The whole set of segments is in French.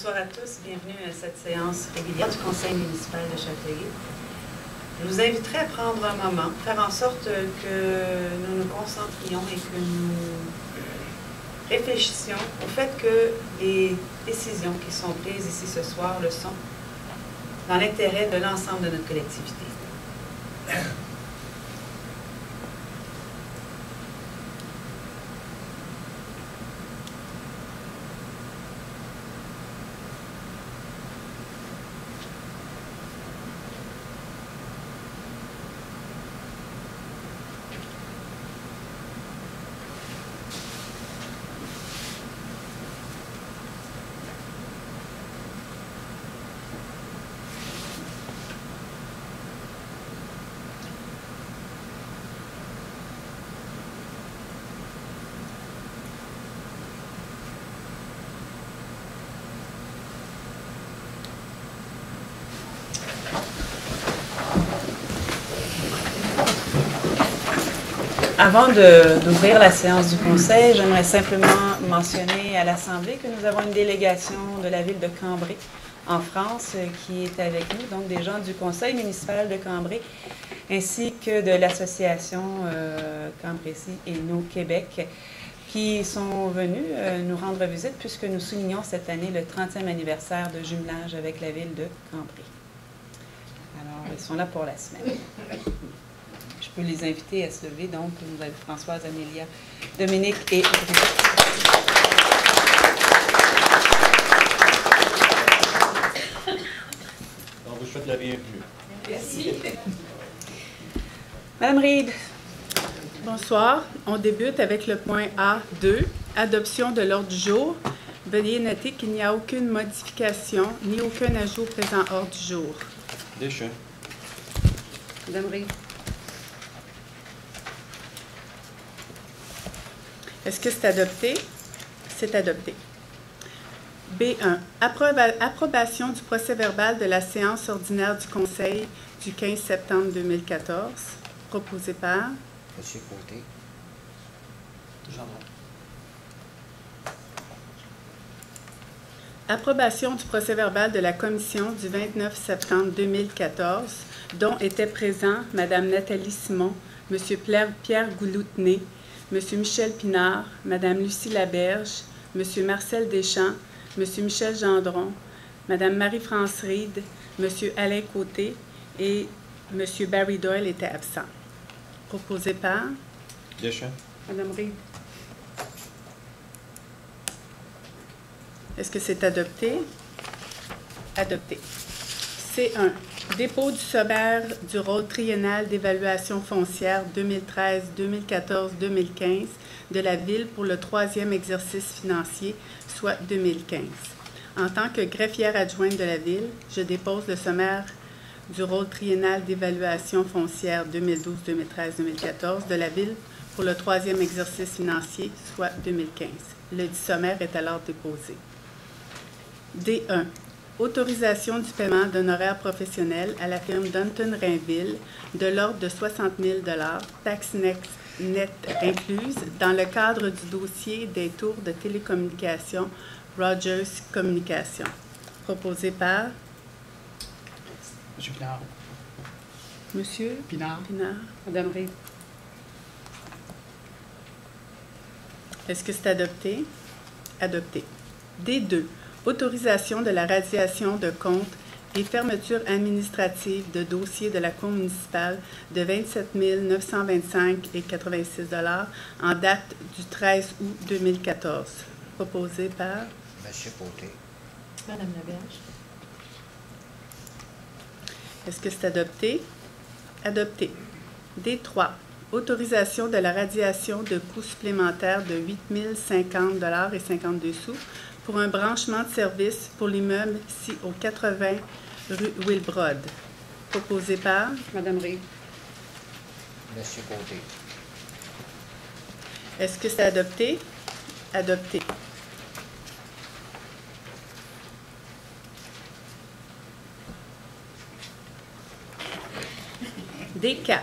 Bonsoir à tous, bienvenue à cette séance régulière du Conseil municipal de Châteauguay. Je vous inviterai à prendre un moment, faire en sorte que nous nous concentrions et que nous réfléchissions au fait que les décisions qui sont prises ici ce soir le sont dans l'intérêt de l'ensemble de notre collectivité. Avant d'ouvrir la séance du Conseil, j'aimerais simplement mentionner à l'Assemblée que nous avons une délégation de la ville de Cambrai, en France, qui est avec nous, donc des gens du Conseil municipal de Cambrai, ainsi que de l'association Cambrésis et nous Québec, qui sont venus nous rendre visite puisque nous soulignons cette année le 30e anniversaire de jumelage avec la ville de Cambrai. Alors, ils sont là pour la semaine. Je peux les inviter à se lever. Donc, nous avons Françoise, Amélia, Dominique et Brigitte. On vous souhaite la bienvenue. Merci. Madame Reid. Bonsoir. On débute avec le point A2, adoption de l'ordre du jour. Veuillez noter qu'il n'y a aucune modification ni aucun ajout au présent ordre du jour. Deschamps. Madame Reid. Est-ce que c'est adopté? C'est adopté. B1. Approbation du procès-verbal de la séance ordinaire du Conseil du 15 septembre 2014, proposé par Monsieur Côté. Approbation du procès-verbal de la commission du 29 septembre 2014, dont étaient présents Mme Nathalie Simon, M. Pierre Gouloutenay, M. Michel Pinard, Mme Lucie Laberge, M. Marcel Deschamps, M. Michel Gendron, Mme Marie-France Reid, M. Alain Côté et M. Barry Doyle étaient absents. Proposé par Deschamps. Mme Reid. Est-ce que c'est adopté? Adopté. C1. Dépôt du sommaire du rôle triennal d'évaluation foncière 2013, 2014, 2015 de la Ville pour le 3e exercice financier, soit 2015. En tant que greffière adjointe de la Ville, je dépose le sommaire du rôle triennal d'évaluation foncière 2012, 2013, 2014 de la Ville pour le 3e exercice financier, soit 2015. Le dit sommaire est alors déposé. D1. Autorisation du paiement d'honoraires professionnels à la firme Dunton Rainville de l'ordre de 60 000 taxes net incluses, dans le cadre du dossier des tours de télécommunications Rogers Communications. Proposé par Monsieur Pinard. Monsieur Pinard. Pinard. Madame Reid. Est-ce que c'est adopté? Adopté. D2. Autorisation de la radiation de comptes et fermeture administrative de dossiers de la Cour municipale de 27 925,86 $ en date du 13 août 2014. Proposé par Monsieur Côté. Madame Laberge. Est-ce que c'est adopté? Adopté. D3. Autorisation de la radiation de coûts supplémentaires de 8 050 $ et 52 sous pour un branchement de service pour l'immeuble ici au 80 rue Wilbrod. Proposé par Madame Reid. Monsieur Côté. Est-ce que c'est adopté? Adopté. D4.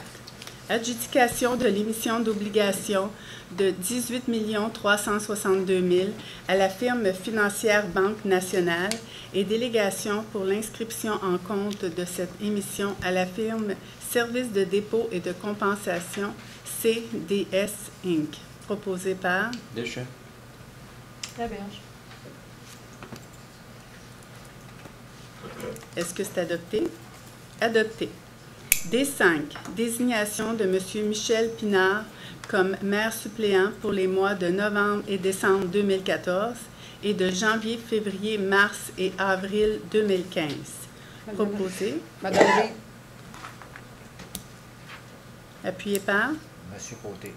Adjudication de l'émission d'obligations de 18 362 000 à la firme financière Banque nationale et délégation pour l'inscription en compte de cette émission à la firme Service de dépôt et de compensation CDS Inc. Proposé par Deschamps. Laberge. Est-ce que c'est adopté? Adopté. D5. Désignation de M. Michel Pinard comme maire suppléant pour les mois de novembre et décembre 2014 et de janvier, février, mars et avril 2015. Proposé. Madame Ray. Appuyé par. Monsieur Côté.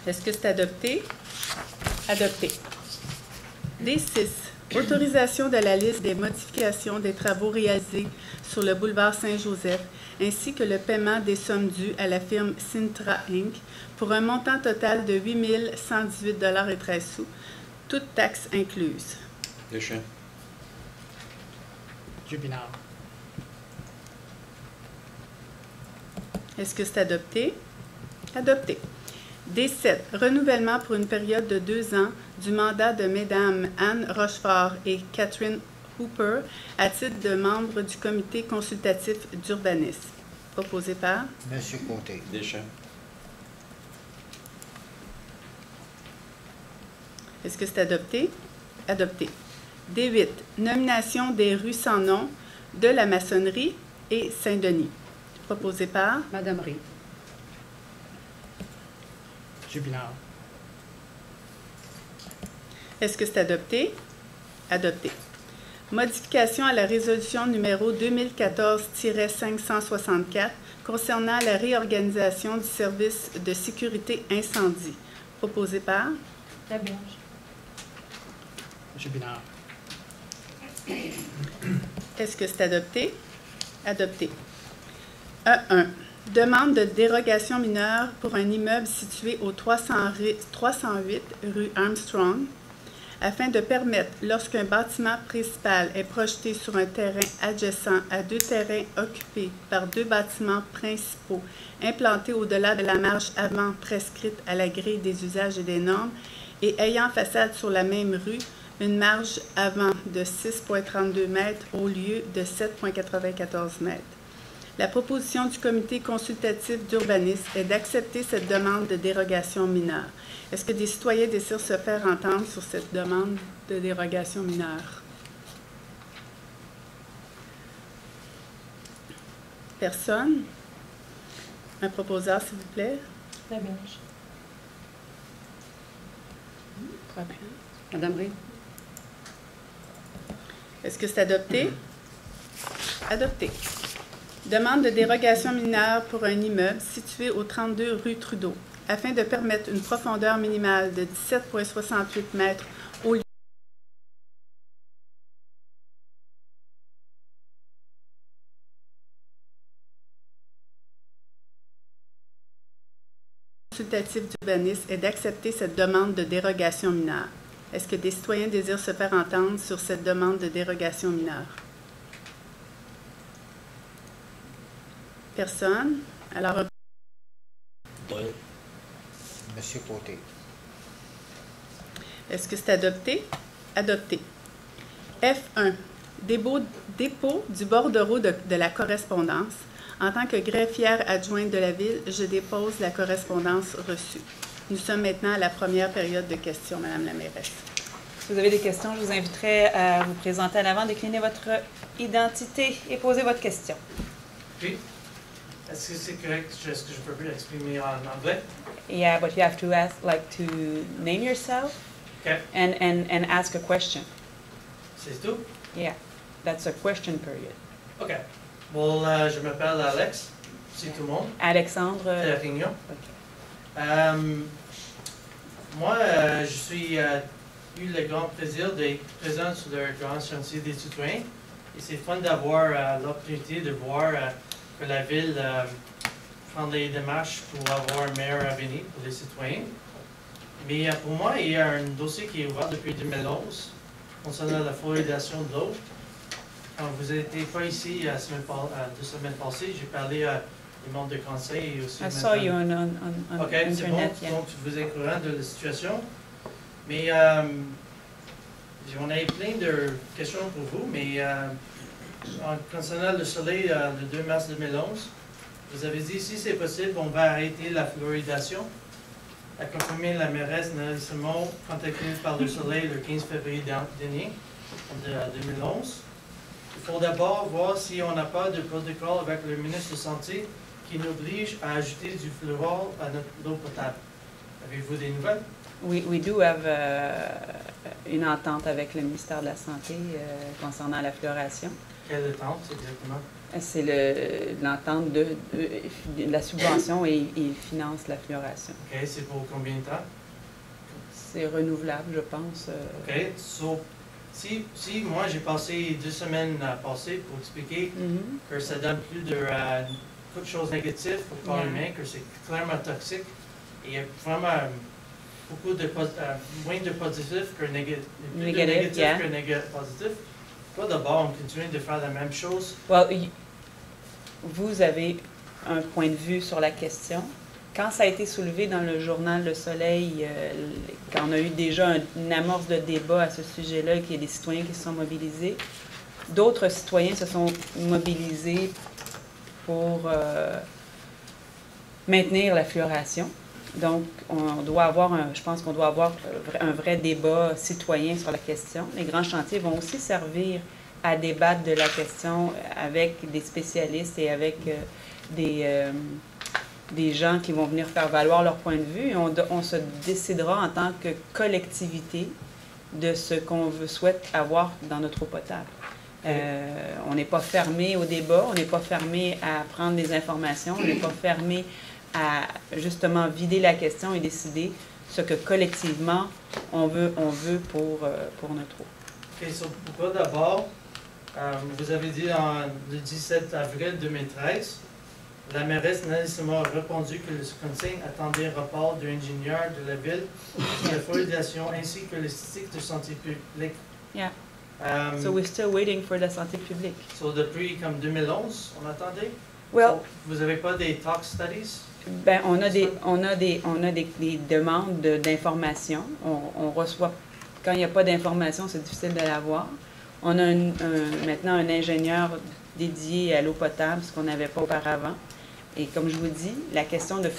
Est-ce que c'est adopté? Adopté. D6. Autorisation de la liste des modifications des travaux réalisés sur le boulevard Saint-Joseph, ainsi que le paiement des sommes dues à la firme Sintra Inc. pour un montant total de 8 118,13 $, toutes taxes incluses. Deschamps. Jupinard. Est-ce que c'est adopté? Adopté. D7. Renouvellement pour une période de 2 ans du mandat de Mesdames Anne Rochefort et Catherine Hooper à titre de membre du comité consultatif d'urbanisme. Proposé par. Monsieur Côté. Deschamps. Est-ce que c'est adopté? Adopté. D8. Nomination des rues sans nom de la maçonnerie et Saint-Denis. Proposé par. Madame Ray. Jupinard. Est-ce que c'est adopté? Adopté. Modification à la résolution numéro 2014-564 concernant la réorganisation du service de sécurité incendie. Proposé par. Laberge. Jupinard. Est-ce que c'est adopté? Adopté. E1. Demande de dérogation mineure pour un immeuble situé au 308 rue Armstrong, afin de permettre, lorsqu'un bâtiment principal est projeté sur un terrain adjacent à 2 terrains occupés par 2 bâtiments principaux implantés au-delà de la marge avant prescrite à la grille des usages et des normes et ayant façade sur la même rue, une marge avant de 6,32 mètres au lieu de 7,94 mètres. La proposition du comité consultatif d'urbanisme est d'accepter cette demande de dérogation mineure. Est-ce que des citoyens désirent se faire entendre sur cette demande de dérogation mineure? Personne? Un proposeur, s'il vous plaît? Laberge. Madame Ray. Est-ce que c'est adopté? Adopté. Demande de dérogation mineure pour un immeuble situé au 32 rue Trudeau, afin de permettre une profondeur minimale de 17,68 mètres au lieu consultatif d'urbanisme et d'accepter cette demande de dérogation mineure. Est-ce que des citoyens désirent se faire entendre sur cette demande de dérogation mineure? Personne. Alors, Doyle. Monsieur Côté. est-ce que c'est adopté? Adopté. F1. Dépôt du bordereau de la correspondance. En tant que greffière adjointe de la Ville, je dépose la correspondance reçue. Nous sommes maintenant à la première période de questions, Madame la mairesse. Si vous avez des questions, je vous inviterai à vous présenter à l'avant, décliner votre identité et poser votre question. Oui. Est-ce que c'est correct? Est-ce que je peux l'exprimer en anglais? Yeah, but you have to ask, like, to name yourself OK. and ask a question. C'est tout? Yeah, that's a question period. OK. Bon, je m'appelle Alex. C'est tout le monde. Alexandre. C'est la réunion. OK. Moi, je suis eu le grand plaisir d'être présent sur le grand chantier des citoyens. Et c'est fun d'avoir l'opportunité de voir que la Ville prend des démarches pour avoir un meilleur avenir pour les citoyens. Mais pour moi, il y a un dossier qui est ouvert depuis 2011 concernant la fluoridation de l'eau. Quand vous n'étiez pas ici 2 semaines passées, j'ai parlé les membres de conseil et aussi I saw you on OK, c'est bon. internet. Yeah. Donc, vous êtes au courant de la situation. Mais on a plein de questions pour vous, mais concernant le soleil le 2 mars 2011, vous avez dit, si c'est possible, on va arrêter la fluoridation. A confirmé la mairesse Nathalie Simon, contactée par le soleil le 15 février dernier, de 2011. Il faut d'abord voir si on n'a pas de protocole avec le ministre de la Santé qui nous oblige à ajouter du fluor à notre eau potable. Avez-vous des nouvelles? We do have une entente avec le ministère de la Santé concernant la fluoration. Quelle entente exactement? C'est l'entente de la subvention et il finance la fluoration. OK, c'est pour combien de temps? C'est renouvelable, je pense. OK, so, si moi j'ai passé 2 semaines passées pour expliquer que ça donne plus de choses négatives pour le corps humain, que c'est clairement toxique, et il y a vraiment beaucoup de moins de positifs que négatifs, plus de négatifs que positifs. Pas d'abord, on continue de faire la même chose. Well, vous avez un point de vue sur la question. Quand ça a été soulevé dans le journal Le Soleil, quand on a eu déjà une amorce de débat à ce sujet-là, qu'il y a des citoyens qui se sont mobilisés, d'autres citoyens se sont mobilisés pour maintenir la fluoration. Donc, je pense qu'on doit avoir un vrai débat citoyen sur la question. Les grands chantiers vont aussi servir à débattre de la question avec des spécialistes et avec des gens qui vont venir faire valoir leur point de vue. Et on se décidera en tant que collectivité de ce qu'on souhaite avoir dans notre eau potable. On n'est pas fermé au débat, on n'est pas fermé à prendre des informations, on n'est pas fermé à justement vider la question et décider ce que collectivement on veut pour notre eau. OK, so pourquoi d'abord, vous avez dit le 17 avril 2013, la mairesse Nathalie Simon a répondu que le conseil attendait un rapport de l'ingénieur de la ville sur la fluoridation ainsi que les statistiques de santé publique. Yeah. So we're still waiting for la santé publique. So depuis comme 2011, on attendait? Well, So, vous n'avez pas des tox studies? ben, on a des demandes d'informations. On reçoit, quand il n'y a pas d'informations, c'est difficile de l'avoir. On a maintenant un ingénieur dédié à l'eau potable, ce qu'on n'avait pas auparavant. Et comme je vous dis, la question de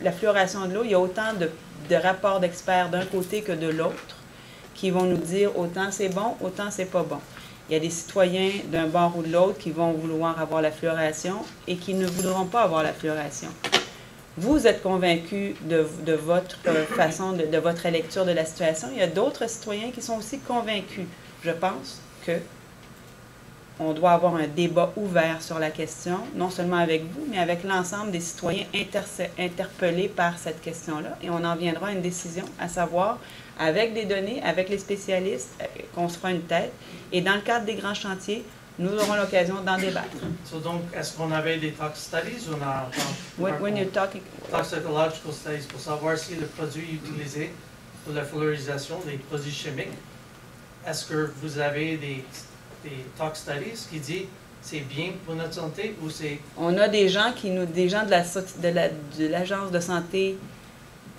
la fluoration de l'eau, il y a autant de rapports d'experts d'un côté que de l'autre qui vont nous dire autant c'est bon, autant c'est pas bon. Il y a des citoyens d'un bord ou de l'autre qui vont vouloir avoir la fluoration et qui ne voudront pas avoir la fluoration. Vous êtes convaincus de votre façon, de votre lecture de la situation. Il y a d'autres citoyens qui sont aussi convaincus. Je pense que on doit avoir un débat ouvert sur la question, non seulement avec vous, mais avec l'ensemble des citoyens interpellés par cette question-là. Et on en viendra à une décision, à savoir, avec des données, avec les spécialistes, qu'on se fera une tête. Et dans le cadre des grands chantiers, nous aurons l'occasion d'en débattre. So, donc, est-ce qu'on avait des tox studies ou on a... When you're talking... Toxicological studies pour savoir si le produit utilisé pour la fluorisation, des produits chimiques, est-ce que vous avez des tox studies qui disent c'est bien pour notre santé ou c'est... On a des gens de l'Agence de santé...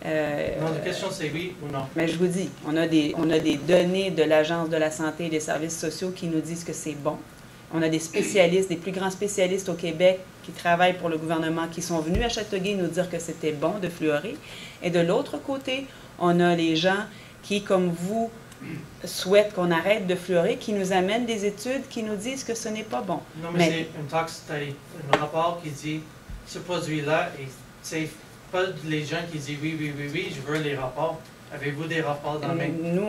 non, la question c'est oui ou non. Mais je vous dis, on a des données de l'Agence de la santé et des services sociaux qui nous disent que c'est bon. On a des spécialistes, des plus grands spécialistes au Québec qui travaillent pour le gouvernement, qui sont venus à Châteauguay nous dire que c'était bon de fluorer. Et de l'autre côté, on a les gens qui, comme vous, souhaitent qu'on arrête de fluorer, qui nous amènent des études qui nous disent que ce n'est pas bon. Non, mais c'est un tox study, un rapport qui dit ce produit-là est safe. Pas les gens qui disent oui, je veux les rapports. Avez-vous des rapports dans la main? Nous,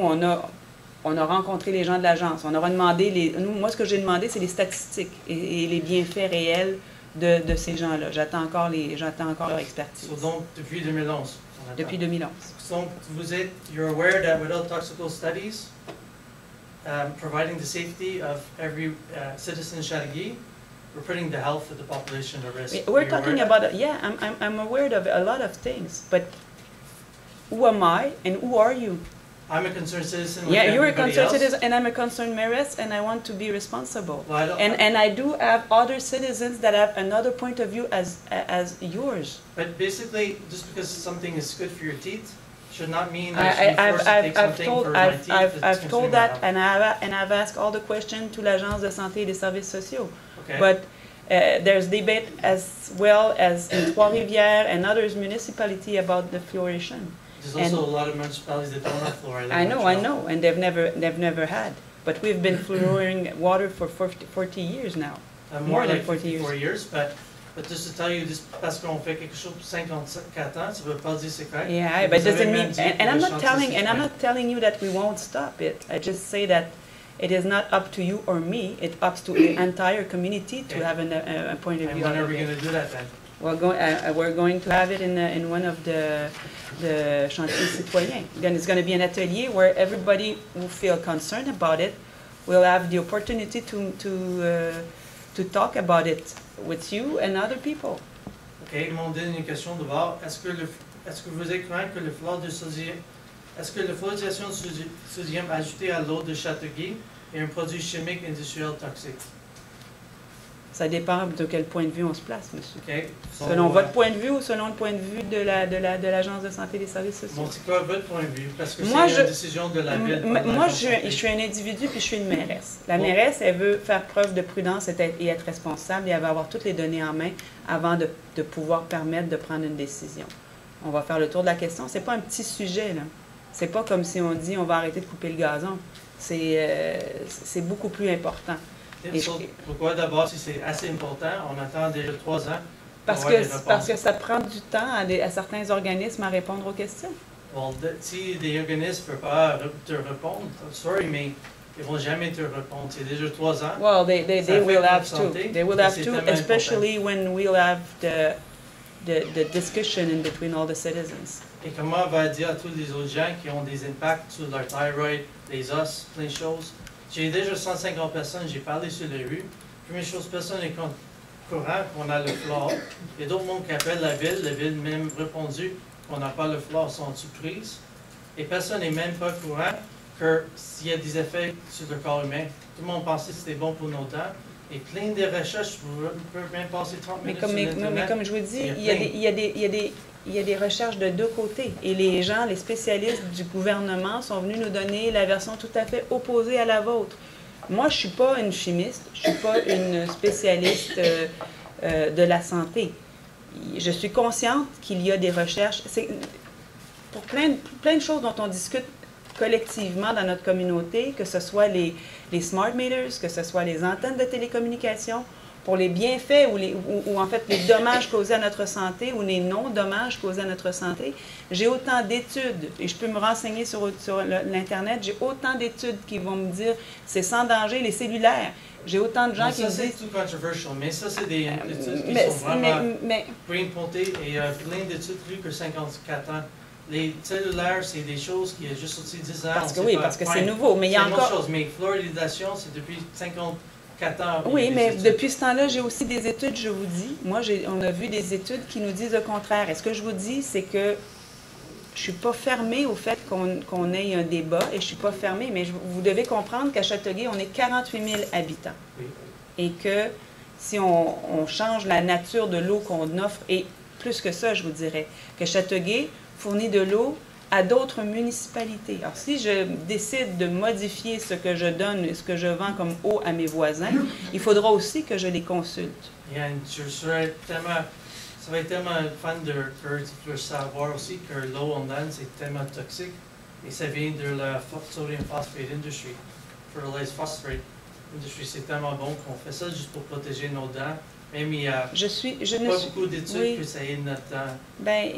on a rencontré les gens de l'agence. On aura demandé moi, ce que j'ai demandé, c'est les statistiques et les bienfaits réels de ces gens-là. J'attends encore leur expertise. So, donc, depuis 2011? Depuis 2011. Donc, you're aware that without toxical studies, providing the safety of every citizen in Châteauguay, we're putting the health of the population at risk. We're talking about, I'm aware of a lot of things, but who am I and who are you I'm a concerned citizen like Yeah, you're a everybody concerned else. citizen, and I'm a concerned mayoress, and I want to be responsible. Well, I don't- And I do have other citizens that have another point of view as yours. But basically, just because something is good for your teeth, should not mean I I, should be forced to take I've something told, for my teeth that's I've consuming told my that, health. and I've asked all the questions to l'Agence de santé et des services sociaux. Okay? But there's debate as well as in Trois-Rivières and others municipality about the fluoridation. There's also a lot of municipalities that don't have fluoride. I know, and they've never had. But we've been fluoriding water for 40 years now. More than like 40 years. 54 years, but just to tell you, just parce qu'on fait quelque chose pour 54 ans, ça veut pas dire c'est correct. Yeah, Vous but avez doesn't même mean, dit and que I'm le not chantier, telling, c'est and I'm correct. not telling you that we won't stop it. I just say that it is not up to you or me. It's up to the entire community to Okay. have a point of And view. when on are we it. going to do that then? We're going to have it in one of the chantiers citoyens. Then it's going to be an atelier where everybody who feel concerned about it will have the opportunity to talk about it with you and other people. OK, ils m'ont donné une question de bord. Est-ce que vous êtes craint que le fluor de sodium, est-ce que la fluoridation de sodium ajoutée à l'eau de Châteauguay est un produit chimique industriel toxique? Ça dépend de quel point de vue on se place, monsieur. OK? Selon votre point de vue ou selon le point de vue de l'Agence de santé et des services sociaux? Bon, c'est quoi votre point de vue? Parce que Moi, c'est je- une décision de la ville. Moi, je suis un individu puis je suis une mairesse. La Bon. mairesse, elle veut faire preuve de prudence et être responsable et elle va avoir toutes les données en main avant de pouvoir permettre de prendre une décision. On va faire le tour de la question. C'est pas un petit sujet, là. C'est pas comme si on dit on va arrêter de couper le gazon. C'est beaucoup plus important. Et pourquoi d'abord, si c'est assez important, on attend déjà 3 ans Parce pour avoir des que, parce réponses? que ça prend du temps à certains organismes à répondre aux questions. Bon, si des organismes ne peuvent pas te répondre, sorry, mais ils ne vont jamais te répondre. C'est déjà 3 ans. Well, they Ça will affecte have notre to. santé, They will et have c'est to, tellement especially when we'll have the discussion in between all the citizens. Et comment on va dire à tous les autres gens qui ont des impacts sur leur thyroïde, les os, plein de choses? J'ai déjà 150 personnes, j'ai parlé sur les rues. Première chose, personne n'est courant qu'on a le fluor. Il y a d'autres monde qui appellent la ville même répondu qu'on n'a pas le fluor, sont surprises. Et personne n'est même pas courant qu'il y a des effets sur le corps humain. Tout le monde pensait que c'était bon pour nos dents. Et plein de recherches, vous pouvez même passer 30 Mais minutes comme, sur mais Internet. comme je vous dis, Il y a il y a des recherches de deux côtés. Et les gens, les spécialistes du gouvernement sont venus nous donner la version tout à fait opposée à la vôtre. Moi, je ne suis pas une chimiste, je ne suis pas une spécialiste de la santé. Je suis consciente qu'il y a des recherches. C'est pour plein de choses dont on discute collectivement dans notre communauté, que ce soit les smart meters, que ce soit les antennes de télécommunications, pour les bienfaits ou en fait les dommages causés à notre santé ou les non-dommages causés à notre santé. J'ai autant d'études, et je peux me renseigner sur l'Internet, j'ai autant d'études qui vont me dire c'est sans danger, les cellulaires. J'ai autant de gens Bon, qui ça, me c'est disent... tout controversial, mais ça, c'est des études qui Mais, sont vraiment mais, bien pointées et plein d'études plus que 54 ans. Les cellulaires, c'est des choses qui ont juste sorti 10 ans. parce on que sait oui, pas. parce que c'est Fine. nouveau, mais il y a C'est une autre encore... chose, mais fluoridation, c'est depuis 54 ans. Oui, il y a des mais études. depuis ce temps-là, j'ai aussi des études, je vous dis. Moi, on a vu des études qui nous disent le contraire. Et ce que je vous dis, c'est que je ne suis pas fermée au fait qu'on ait un débat, et je ne suis pas fermée, mais vous devez comprendre qu'à Châteauguay, on est 48 000 habitants. Oui. Et que si on change la nature de l'eau qu'on offre, et plus que ça, je vous dirais, que Châteauguay fournit de l'eau à d'autres municipalités. Alors, si je décide de modifier ce que je donne et ce que je vends comme eau à mes voisins, il faudra aussi que je les consulte. Je serais tellement... Ça va être tellement fun de savoir aussi que l'eau en donne, c'est tellement toxique. Et ça vient de la sodium phosphate industry. Fertilized phosphate industry, c'est tellement bon qu'on fait ça juste pour protéger nos dents. Même il y a Je ne pas suis... beaucoup d'études oui. que ça aide notre dent. Ben,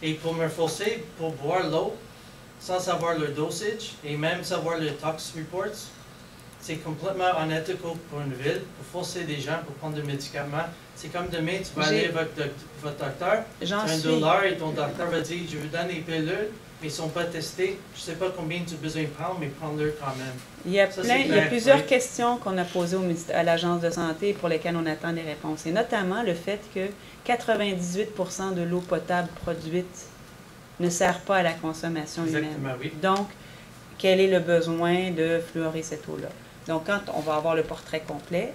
Et pour me forcer pour boire l'eau, sans savoir le dosage et même savoir le tox reports, c'est complètement unethical pour une ville, pour forcer des gens pour prendre des médicaments. C'est comme demain, tu vas aller avec votre docteur, tu j'en as suis... $1 et ton docteur va dire, je vous donne des pilules, mais ils ne sont pas testés. Je ne sais pas combien tu as besoin de prendre, mais prends-le quand même. Il y a, Ça, plein, c'est il y a clair, plusieurs oui. questions qu'on a posées à l'Agence de santé pour lesquelles on attend des réponses. Et notamment le fait que 98% de l'eau potable produite ne sert pas à la consommation humaine. Exactement, oui. Donc, quel est le besoin de fluorer cette eau-là? Donc, quand on va avoir le portrait complet,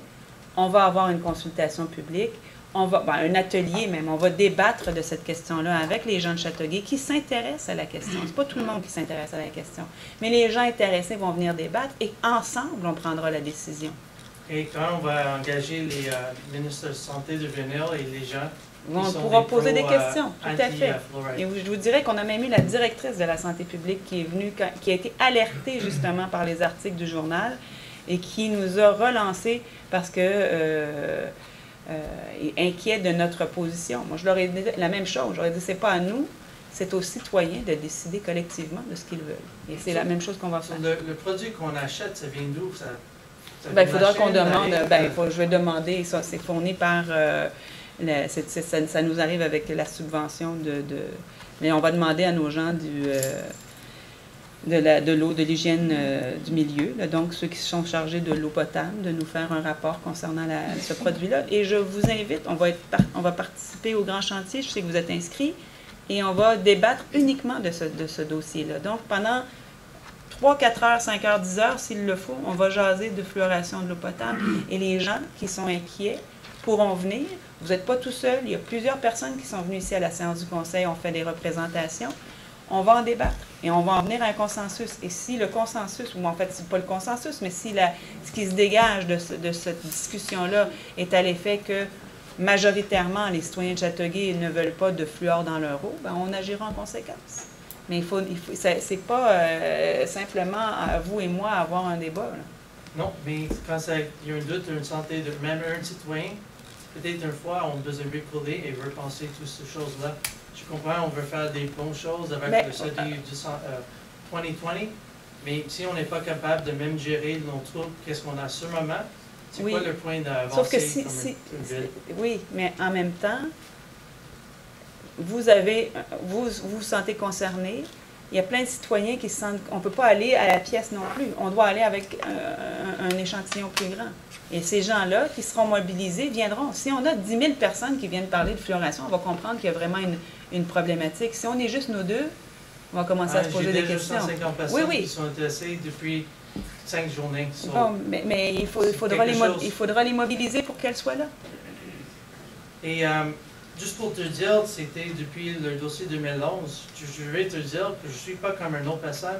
on va avoir une consultation publique, un atelier même, on va débattre de cette question-là avec les gens de Châteauguay qui s'intéressent à la question. Ce n'est pas tout le monde qui s'intéresse à la question, mais les gens intéressés vont venir débattre et ensemble, on prendra la décision. Et quand on va engager les ministres de santé de venir et les gens On sont pourra des poser des pros, questions, tout à fait. anti-fluoride. Et je vous dirais qu'on a même eu la directrice de la santé publique qui est venue, qui a été alertée justement par les articles du journal et qui nous a relancé parce que est inquiet de notre position. Moi, je leur ai dit la même chose. Je leur ai dit, c'est pas à nous, c'est aux citoyens de décider collectivement de ce qu'ils veulent. Et c'est la même chose qu'on va faire. Le produit qu'on achète, ça vient d'où? Ça Ben, il faudra vient qu'on de la demande, Chine, je vais demander, ça c'est fourni par, ça nous arrive avec la subvention mais on va demander à nos gens de l'eau, de l'hygiène du milieu, là, donc ceux qui sont chargés de l'eau potable, de nous faire un rapport concernant ce produit-là. Et je vous invite, on va participer au grand chantier, je sais que vous êtes inscrits, et on va débattre uniquement de ce dossier-là. Donc, pendant 3, 4 heures, 5 heures, 10 heures, s'il le faut, on va jaser de fluoration de l'eau potable. Et les gens qui sont inquiets pourront venir. Vous n'êtes pas tout seul. Il y a plusieurs personnes qui sont venues ici à la séance du Conseil. On fait des représentations. On va en débattre et on va en venir à un consensus. Et si le consensus, ou en fait, c'est pas le consensus, mais si ce qui se dégage de cette discussion-là est à l'effet que majoritairement, les citoyens de Châteauguay ne veulent pas de fluor dans leur eau, ben, on agira en conséquence. Mais c'est pas simplement à vous et moi avoir un débat. Là. Non, mais quand il y a un doute, une santé de même un citoyen, peut-être une fois, on doit bricoler et repenser toutes ces choses-là. Je comprends, on veut faire des bonnes choses avec le SODI 2020, mais si on n'est pas capable de même gérer nos troubles, qu'est-ce qu'on a à ce moment, c'est quoi le point d'avancer? Sauf que oui, mais en même temps, vous vous sentez concerné. Il y a plein de citoyens qui se sentent... On ne peut pas aller à la pièce non plus. On doit aller avec un échantillon plus grand. Et ces gens-là qui seront mobilisés viendront. Si on a 10 000 personnes qui viennent parler de fluoration, on va comprendre qu'il y a vraiment une problématique. Si on est juste nous deux, on va commencer à se poser des questions. J'ai déjà 150 personnes qui sont intéressées depuis 5 journées. Bon, mais il faudra les mobiliser pour qu'elles soient là. Et juste pour te dire, c'était depuis le dossier 2011, je vais te dire que je ne suis pas comme une autre personne,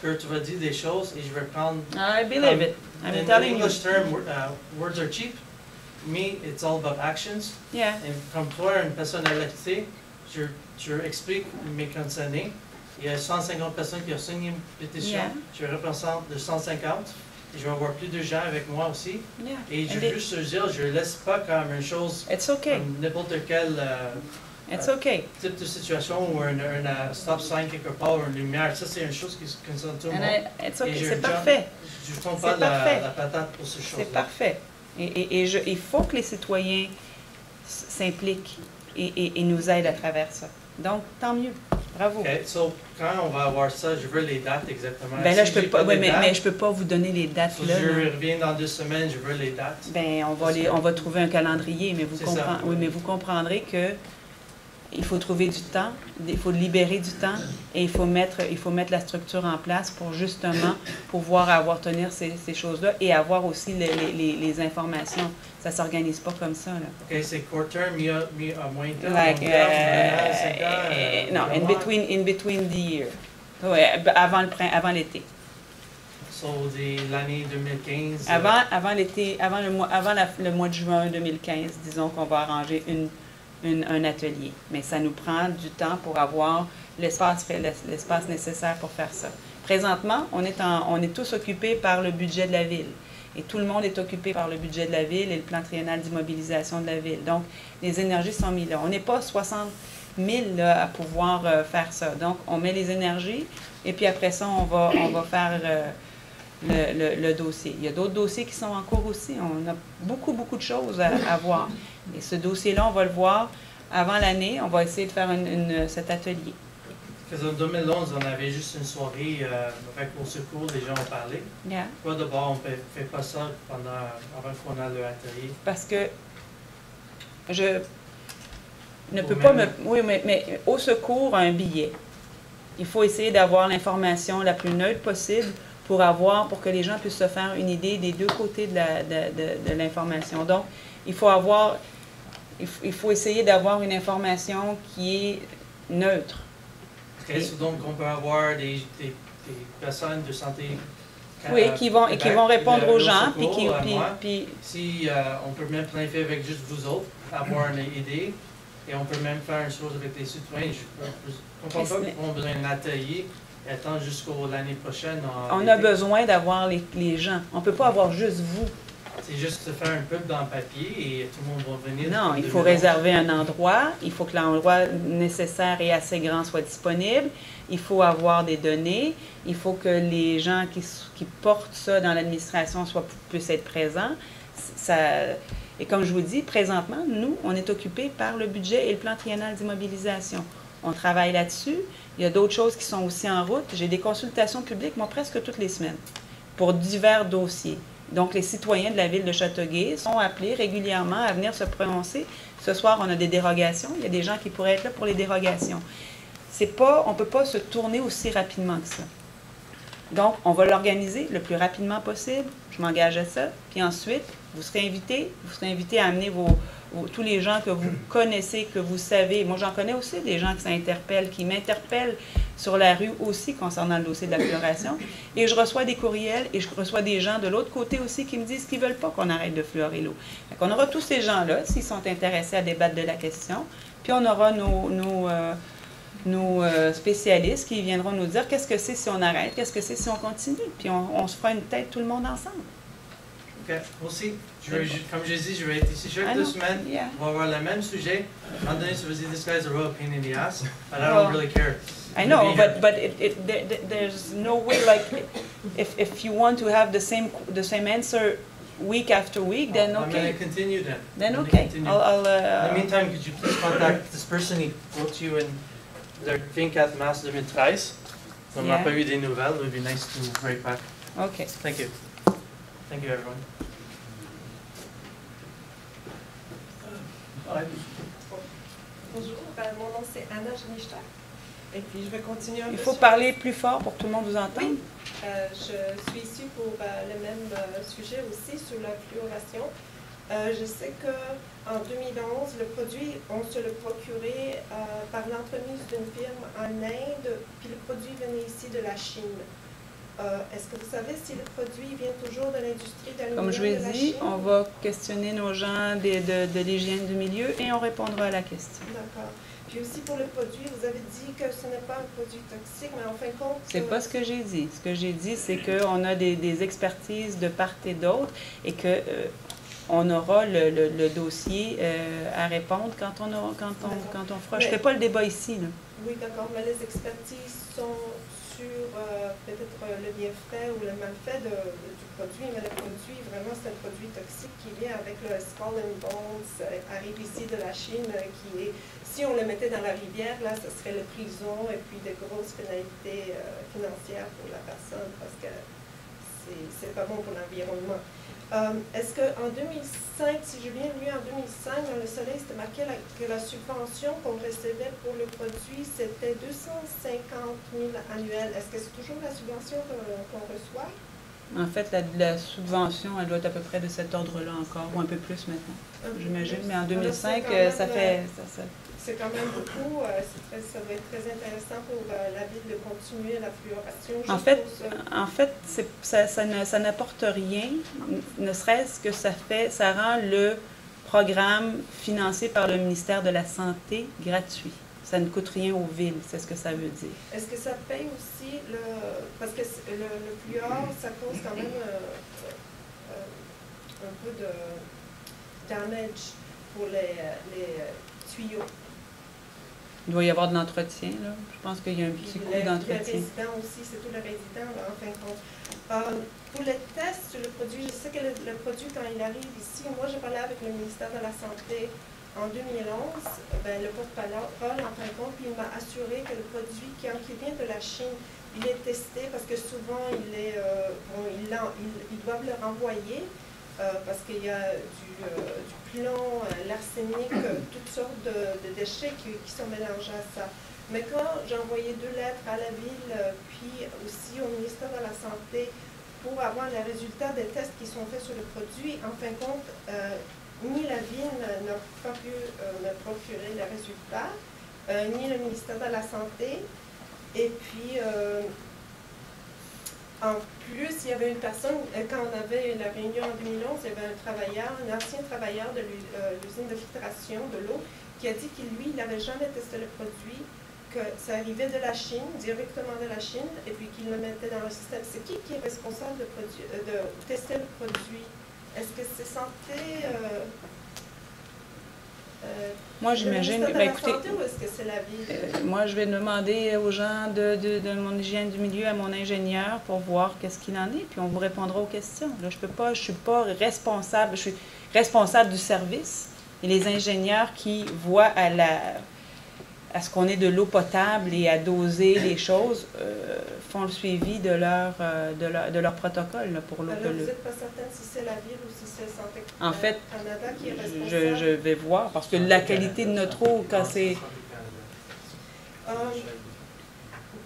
que tu vas dire des choses et je vais prendre... I believe it. I'm telling you. In English term, words are cheap. Me, it's all about actions. Yeah. Et comme toi, une personnalité, je explique mes concernés. Il y a 150 personnes qui ont signé une pétition. Yeah. Je représente de 150. Et je vais avoir plus de gens avec moi aussi. Yeah. Et je veux juste te dire, je ne laisse pas comme une chose, It's okay. comme n'importe quel It's okay. type de situation ou un stop sign quelque part ou une lumière. Ça, c'est une chose qui concerne tout le monde. It's okay. Et C'est parfait. Je ne tombe pas la patate pour ces choses-là. C'est parfait. Il faut que les citoyens s'impliquent et nous aident à travers ça. Donc, tant mieux. Bravo. OK. So, quand on va avoir ça, je veux les dates exactement. Ben là, Si je peux j'ai pas, de mais dates, je peux pas vous donner les dates so là. je non. reviens dans 2 semaines, je veux les dates. Ben, on va trouver un calendrier, mais vous comprendrez que il faut trouver du temps, il faut libérer du temps et il faut mettre la structure en place pour justement pouvoir tenir ces choses-là et avoir aussi les informations. Ça ne s'organise pas comme ça. Là. OK, c'est court term, à moyen terme, Like, long terme, 5 ans, non, in between the year. Ouais, avant l'été. So, l'année 2015. Avant l'été, avant le mois de juin 2015, disons qu'on va arranger un atelier. Mais ça nous prend du temps pour avoir l'espace nécessaire pour faire ça. Présentement, on est tous occupés par le budget de la ville. Et tout le monde est occupé par le budget de la ville et le plan triennal d'immobilisation de la ville. Donc, les énergies sont mises là. On n'est pas 60 000 là, à pouvoir faire ça. Donc, on met les énergies et puis après ça, on va faire le dossier. Il y a d'autres dossiers qui sont en cours aussi. On a beaucoup de choses à voir. Et ce dossier-là, on va le voir avant l'année. On va essayer de faire cet atelier. Parce qu'en 2011, on avait juste une soirée avec Au Secours, les gens ont parlé. Yeah. Pourquoi d'abord on ne fait pas ça avant qu'on a le atelier? Parce que je ne peux pas me... Oui, mais Au Secours a un billet. Il faut essayer d'avoir l'information la plus neutre possible pour que les gens puissent se faire une idée des deux côtés de l'information. Donc, il faut essayer d'avoir une information qui est neutre. Donc, on peut avoir des personnes de santé oui, qui vont répondre aux gens. Si on peut même planifier avec juste vous autres, avoir une idée, et on peut même faire une chose avec les citoyens. Je ne comprends pas qu'on a besoin d'un atelier et attendre jusqu'à l'année prochaine. On a besoin d'avoir les gens. On ne peut pas avoir juste vous. C'est juste de faire un pub dans le papier et tout le monde va venir. Non, il faut réserver un endroit. Il faut que l'endroit nécessaire et assez grand soit disponible. Il faut avoir des données. Il faut que les gens qui portent ça dans l'administration puissent être présents. Et comme je vous dis, présentement, nous, on est occupés par le budget et le plan triennal d'immobilisation. On travaille là-dessus. Il y a d'autres choses qui sont aussi en route. J'ai des consultations publiques, moi, presque toutes les semaines, pour divers dossiers. Donc, les citoyens de la ville de Châteauguay sont appelés régulièrement à venir se prononcer. Ce soir, on a des dérogations. Il y a des gens qui pourraient être là pour les dérogations. On ne peut pas se tourner aussi rapidement que ça. Donc, on va l'organiser le plus rapidement possible. Je m'engage à ça. Puis ensuite, vous serez invités à amener tous les gens que vous connaissez, que vous savez. Moi, j'en connais aussi des gens qui m'interpellent sur la rue aussi concernant le dossier de la fluoration. Et je reçois des courriels et je reçois des gens de l'autre côté aussi qui me disent qu'ils ne veulent pas qu'on arrête de fluorer l'eau. On aura tous ces gens-là, s'ils sont intéressés à débattre de la question. Puis on aura nos spécialistes qui viendront nous dire qu'est-ce que c'est si on arrête, qu'est-ce que c'est si on continue. Puis on se fera une tête tout le monde ensemble. OK, aussi, comme je dis, je vais être ici chaque 2 semaines. Yeah. On va avoir le même sujet. À un moment donné, ça veut dire this guy's a real pain in the ass, but I don't really care. I know, but there's no way, like, if you want to have the same answer week after week, then okay. I'm going to continue then. Then okay. In the meantime, could you please contact this person who wrote you in the 24 mars 2013? On n'a pas eu des nouvelles. It would be nice to write back. Okay. Thank you. Thank you, everyone. Bonjour, mon nom c'est Anna Jenichter. Et puis je vais continuer un peu. Il faut parler plus fort pour que tout le monde vous entende. Oui, je suis ici pour le même sujet aussi, sur la fluoration. Je sais qu'en 2011, le produit, on se le procurait par l'entremise d'une firme en Inde, puis le produit venait ici de la Chine. Est-ce que vous savez si le produit vient toujours de l'industrie d'aluminium? Comme je vous ai dit, on va questionner nos gens de l'hygiène du milieu et on répondra à la question. D'accord. Puis aussi pour le produit, vous avez dit que ce n'est pas un produit toxique, mais en fin de compte... C'est pas ce que j'ai dit. Ce que j'ai dit, c'est qu'on a des expertises de part et d'autre et que on aura le dossier à répondre quand on fera. Je ne fais pas le débat ici, là. Oui, d'accord, mais les expertises sont sur peut-être le bienfait ou le malfait du produit, mais le produit, vraiment, c'est un produit toxique qui vient avec le Skull and Bones, arrive ici de la Chine, qui est, si on le mettait dans la rivière, là, ce serait la prison et puis de grosses pénalités financières pour la personne parce que c'est pas bon pour l'environnement. Est-ce qu'en 2005, si j'ai bien lu en 2005, dans le Soleil, c'était marqué que la subvention qu'on recevait pour le produit, c'était 250 000 annuels. Est-ce que c'est toujours la subvention qu'on reçoit? En fait, la subvention, elle doit être à peu près de cet ordre-là encore, ou un peu plus maintenant, j'imagine. Mais en 2005, ça fait... C'est quand même beaucoup. Ça va être très intéressant pour la ville de continuer la fluoration. En fait, ça n'apporte rien, ne serait-ce que ça rend le programme financé par le ministère de la Santé gratuit. Ça ne coûte rien aux villes, c'est ce que ça veut dire. Est-ce que ça paye aussi parce que le fluor, ça cause quand même un peu de damage pour les tuyaux. Il doit y avoir de l'entretien, là. Je pense qu'il y a un petit coup d'entretien. Les résidents aussi, c'est tout le résident, là, en fin de compte. Pour les tests sur le produit, je sais que le produit, quand il arrive ici, moi, j'ai parlé avec le ministère de la Santé en 2011, le porte-parole, en fin de compte, puis il m'a assuré que le produit qui vient de la Chine, il est testé parce que souvent, ils doivent le renvoyer. Parce qu'il y a du plomb, l'arsenic, toutes sortes de déchets qui sont mélangés à ça. Mais quand j'ai envoyé 2 lettres à la ville, puis aussi au ministère de la Santé, pour avoir les résultats des tests qui sont faits sur le produit, en fin de compte, ni la ville n'a pas pu me procurer les résultats, ni le ministère de la Santé. Et puis, en plus, il y avait une personne, quand on avait la réunion en 2011, il y avait un travailleur, un ancien travailleur de l'usine de filtration de l'eau, qui a dit qu'il, lui, il n'avait jamais testé le produit, que ça arrivait de la Chine, directement de la Chine, et puis qu'il le mettait dans le système. C'est qui est responsable de tester le produit? Est-ce que c'est santé? Moi, j'imagine, le ministère de la écoutez, Santé, ou est-ce que c'est la ville? moi, je vais demander aux gens de mon hygiène du milieu, à mon ingénieur, pour voir qu'est-ce qu'il en est, puis on vous répondra aux questions. Là, je suis pas responsable, je suis responsable du service, et les ingénieurs qui voient à ce qu'on ait de l'eau potable et à doser les choses font le suivi de leur protocole là, pour l'eau. Alors, vous n'êtes pas certaine si c'est la ville ou si c'est Santé En fait, Canada qui est responsable? je vais voir, parce que la qualité de notre eau, quand c'est...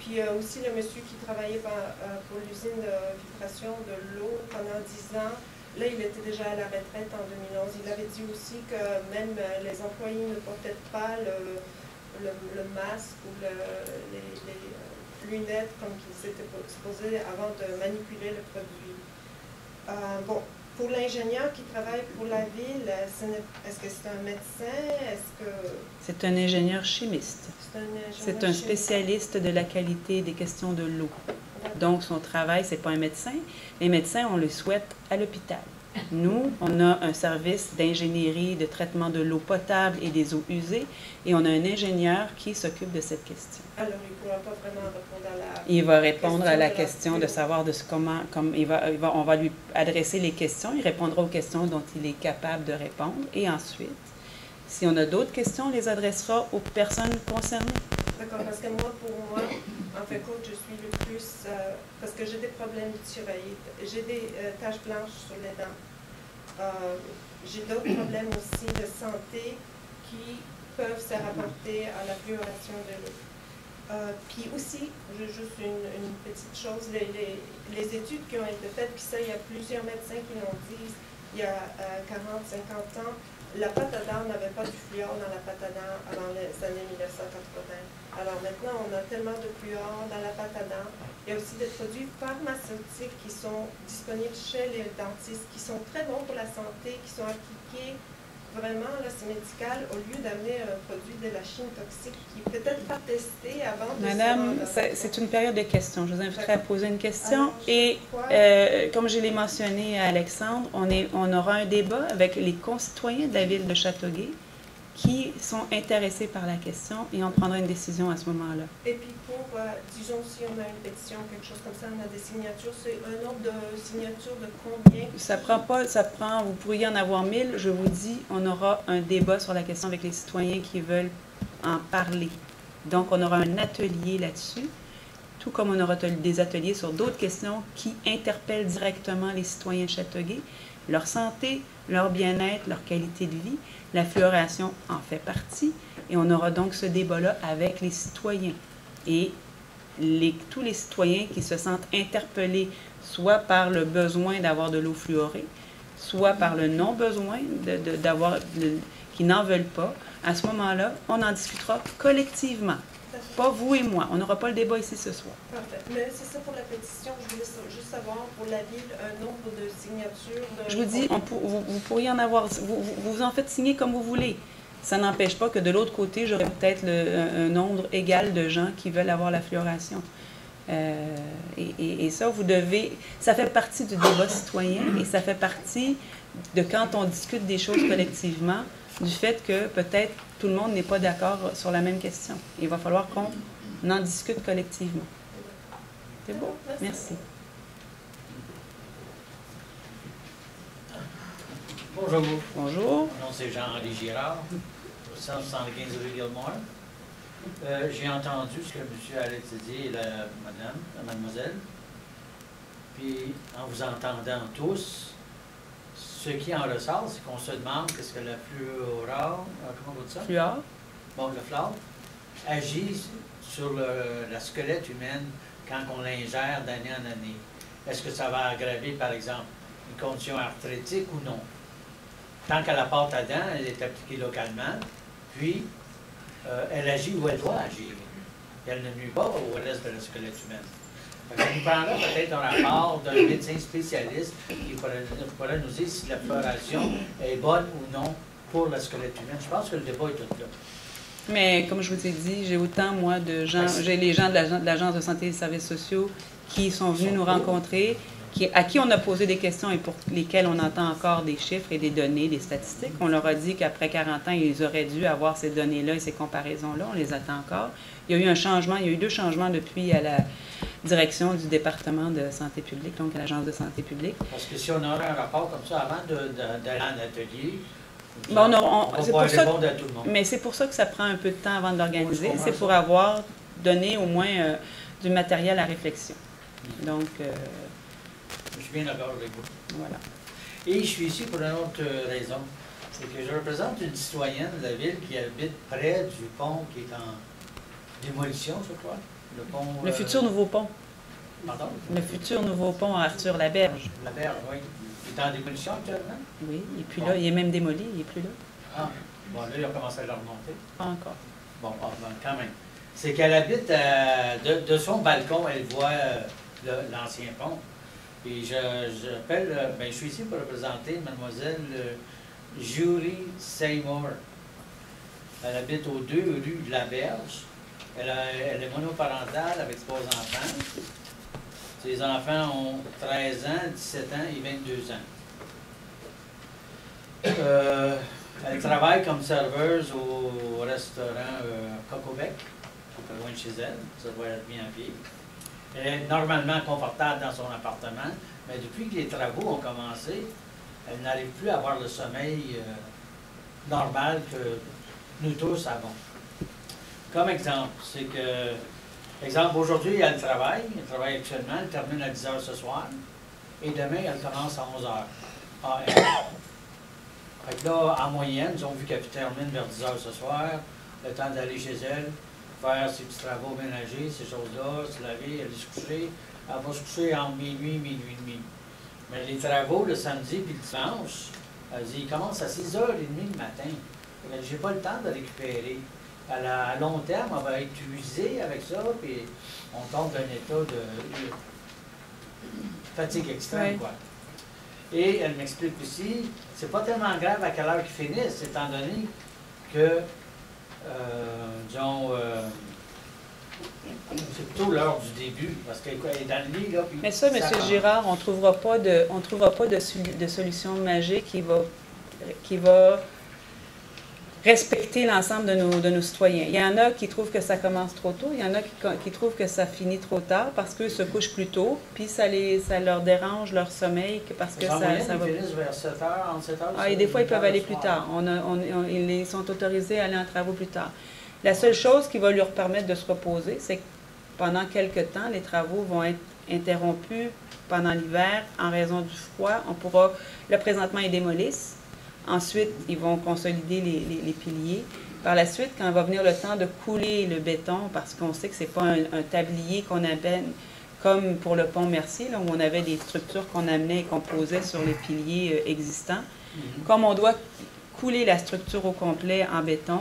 Puis aussi le monsieur qui travaillait pour l'usine de filtration de l'eau pendant 10 ans, là il était déjà à la retraite en 2011. Il avait dit aussi que même les employés ne portaient pas le masque ou les lunettes comme qu'ils étaient supposés avant de manipuler le produit. Bon, pour l'ingénieur qui travaille pour la ville, est-ce que c'est un médecin? Est-ce que... C'est un ingénieur chimiste. C'est un chimiste. spécialiste de la qualité des questions de l'eau. Donc, son travail, c'est pas un médecin. Les médecins, on le souhaite à l'hôpital. Nous, on a un service d'ingénierie, de traitement de l'eau potable et des eaux usées, et on a un ingénieur qui s'occupe de cette question. Alors, il ne pourra pas vraiment répondre à la... Il va répondre à la de la question de flux. savoir on va lui adresser les questions, il répondra aux questions dont il est capable de répondre, et ensuite, si on a d'autres questions, on les adressera aux personnes concernées. D'accord, parce que moi, pour moi, en fin de compte, je suis le plus... parce que j'ai des problèmes de thyroïde, j'ai des taches blanches sur les dents. J'ai d'autres problèmes aussi de santé qui peuvent se rapporter à la fluoration de l'eau. Puis aussi, juste une petite chose, les études qui ont été faites, puis ça, il y a plusieurs médecins qui l'ont dit, il y a 40, 50 ans, la pâte à dents n'avait pas du fluor dans la pâte à dents avant les années 1980. Alors maintenant, on a tellement de fluor dans la pâte à dents. Il y a aussi des produits pharmaceutiques qui sont disponibles chez les dentistes, qui sont très bons pour la santé, qui sont appliqués vraiment, là, c'est médical, au lieu d'amener un produit de la Chine toxique qui est peut-être pas testé avant de Madame, se rendre. c'est une période de questions. Je vous inviterai à poser une question. Alors, Et quoi? comme je l'ai mentionné à Alexandre, on aura un débat avec les concitoyens de la ville de Châteauguay qui sont intéressés par la question et on prendra une décision à ce moment-là. Et puis pour, disons, si on a une pétition, quelque chose comme ça, on a des signatures, c'est un nombre de signatures de combien? Vous pourriez en avoir 1000. Je vous dis, on aura un débat sur la question avec les citoyens qui veulent en parler. Donc, on aura un atelier là-dessus, tout comme on aura des ateliers sur d'autres questions qui interpellent directement les citoyens de Châteauguay, leur santé, leur bien-être, leur qualité de vie. La fluoration en fait partie et on aura donc ce débat-là avec les citoyens. Et tous les citoyens qui se sentent interpellés soit par le besoin d'avoir de l'eau fluorée, soit par le non-besoin qui n'en veulent pas, à ce moment-là, on en discutera collectivement. Pas vous et moi. On n'aura pas le débat ici ce soir. Parfait. Mais c'est ça pour la pétition. Je voulais juste savoir pour la ville un nombre de signatures. Je vous dis, vous pourriez en avoir, vous en faites signer comme vous voulez. Ça n'empêche pas que de l'autre côté, j'aurai peut-être un nombre égal de gens qui veulent avoir la fluoration. Et ça, ça fait partie du débat citoyen et ça fait partie de quand on discute des choses collectivement, du fait que peut-être tout le monde n'est pas d'accord sur la même question. Il va falloir qu'on en discute collectivement. C'est beau? Merci. Bonjour. Bonjour. Mon nom c'est Jean-Henri Girard, au 175 rue Gilmore. J'ai entendu ce que M. Alex a dit et la mademoiselle. Puis, en vous entendant tous, ce qui en ressort, c'est qu'on se demande qu'est-ce que la fluor, comment on dit ça? Fluor. Bon, le fluor agit sur la squelette humaine quand on l'ingère d'année en année? Est-ce que ça va aggraver, par exemple, une condition arthritique ou non? Tant qu'à la pâte à dents, elle est appliquée localement, puis elle agit où elle doit agir. Elle ne nuit pas au reste de la squelette humaine. Ça nous prendra peut-être un rapport d'un médecin spécialiste qui pourrait nous dire si la floration est bonne ou non pour la squelette humaine. Je pense que le débat est tout là. Mais comme je vous ai dit, j'ai autant, moi, de gens, j'ai les gens de l'Agence de santé et des services sociaux qui sont venus nous rencontrer, à qui on a posé des questions et pour lesquelles on entend encore des chiffres et des données, des statistiques. On leur a dit qu'après 40 ans, ils auraient dû avoir ces données-là et ces comparaisons-là. On les attend encore. Il y a eu un changement, il y a eu 2 changements depuis à la direction du département de santé publique, donc à l'Agence de santé publique. Parce que si on aurait un rapport comme ça avant d'aller en atelier, bon, c'est pour ça répondre à tout le monde. Mais c'est pour ça que ça prend un peu de temps avant de l'organiser. Oui, c'est pour avoir donné au moins du matériel à réflexion. Donc, je suis bien d'accord avec vous. Voilà. Et je suis ici pour une autre raison. C'est que je représente une citoyenne de la ville qui habite près du pont qui est en démolition, je crois. Le pont... Le futur nouveau pont. Pardon? Le futur nouveau pont à Arthur-Laberge. Laberge, oui. Il est en démolition actuellement? Oui, il n'est plus là. Il est même démoli, il n'est plus là. Ah, bon, là, il a commencé à le remonter. Pas encore. Bon, quand même. C'est qu'elle habite, de son balcon, elle voit l'ancien pont. Et j'appelle, je suis ici pour représenter mademoiselle Julie Seymour. Elle habite aux 2 rues de la Berge. Elle est monoparentale avec 3 enfants. Ses enfants ont 13 ans, 17 ans et 22 ans. Elle travaille comme serveuse au restaurant Cocobec, qui est pas loin de chez elle. Ça doit être bien pied. Elle est normalement confortable dans son appartement, mais depuis que les travaux ont commencé, elle n'arrive plus à avoir le sommeil normal que nous tous avons. Comme exemple, c'est que, exemple, aujourd'hui, elle travaille actuellement, elle termine à 10 h ce soir, et demain, elle commence à 11 h AM. Fait que là, en moyenne, ils ont vu qu'elle termine vers 10 h ce soir, le temps d'aller chez elle, faire ses petits travaux ménagers, ces choses-là, se laver, aller se coucher. Elle va se coucher entre minuit et demi. Mais les travaux, le samedi puis le dimanche, elle dit, ils commencent à 6 h 30 le matin. J'ai pas le temps de récupérer. À long terme, on va être usé avec ça, puis on tombe dans un état de fatigue extrême, quoi. Et elle m'explique aussi, c'est pas tellement grave à quelle heure qu'ils finissent, étant donné que, disons, c'est plutôt l'heure du début, parce qu'elle est dans le lit, là. Puis mais ça, M. Girard, on ne trouvera pas de solution magique qui va respecter l'ensemble de nos citoyens. Il y en a qui trouvent que ça commence trop tôt, il y en a qui trouvent que ça finit trop tard parce qu'eux se couchent plus tôt, puis ça leur dérange leur sommeil parce que ça va... Ils finissent vers 7 h, entre 7 h. Ah, et des fois, ils peuvent aller plus tard. Ils sont autorisés à aller en travaux plus tard. La seule chose qui va leur permettre de se reposer, c'est que pendant quelques temps, les travaux vont être interrompus pendant l'hiver en raison du froid. Là, présentement, ils démolissent. Ensuite, ils vont consolider les piliers. Par la suite, quand va venir le temps de couler le béton, parce qu'on sait que ce n'est pas un tablier qu'on amène comme pour le pont Mercier, là, où on avait des structures qu'on amenait et qu'on posait sur les piliers existants. Comme on doit couler la structure au complet en béton,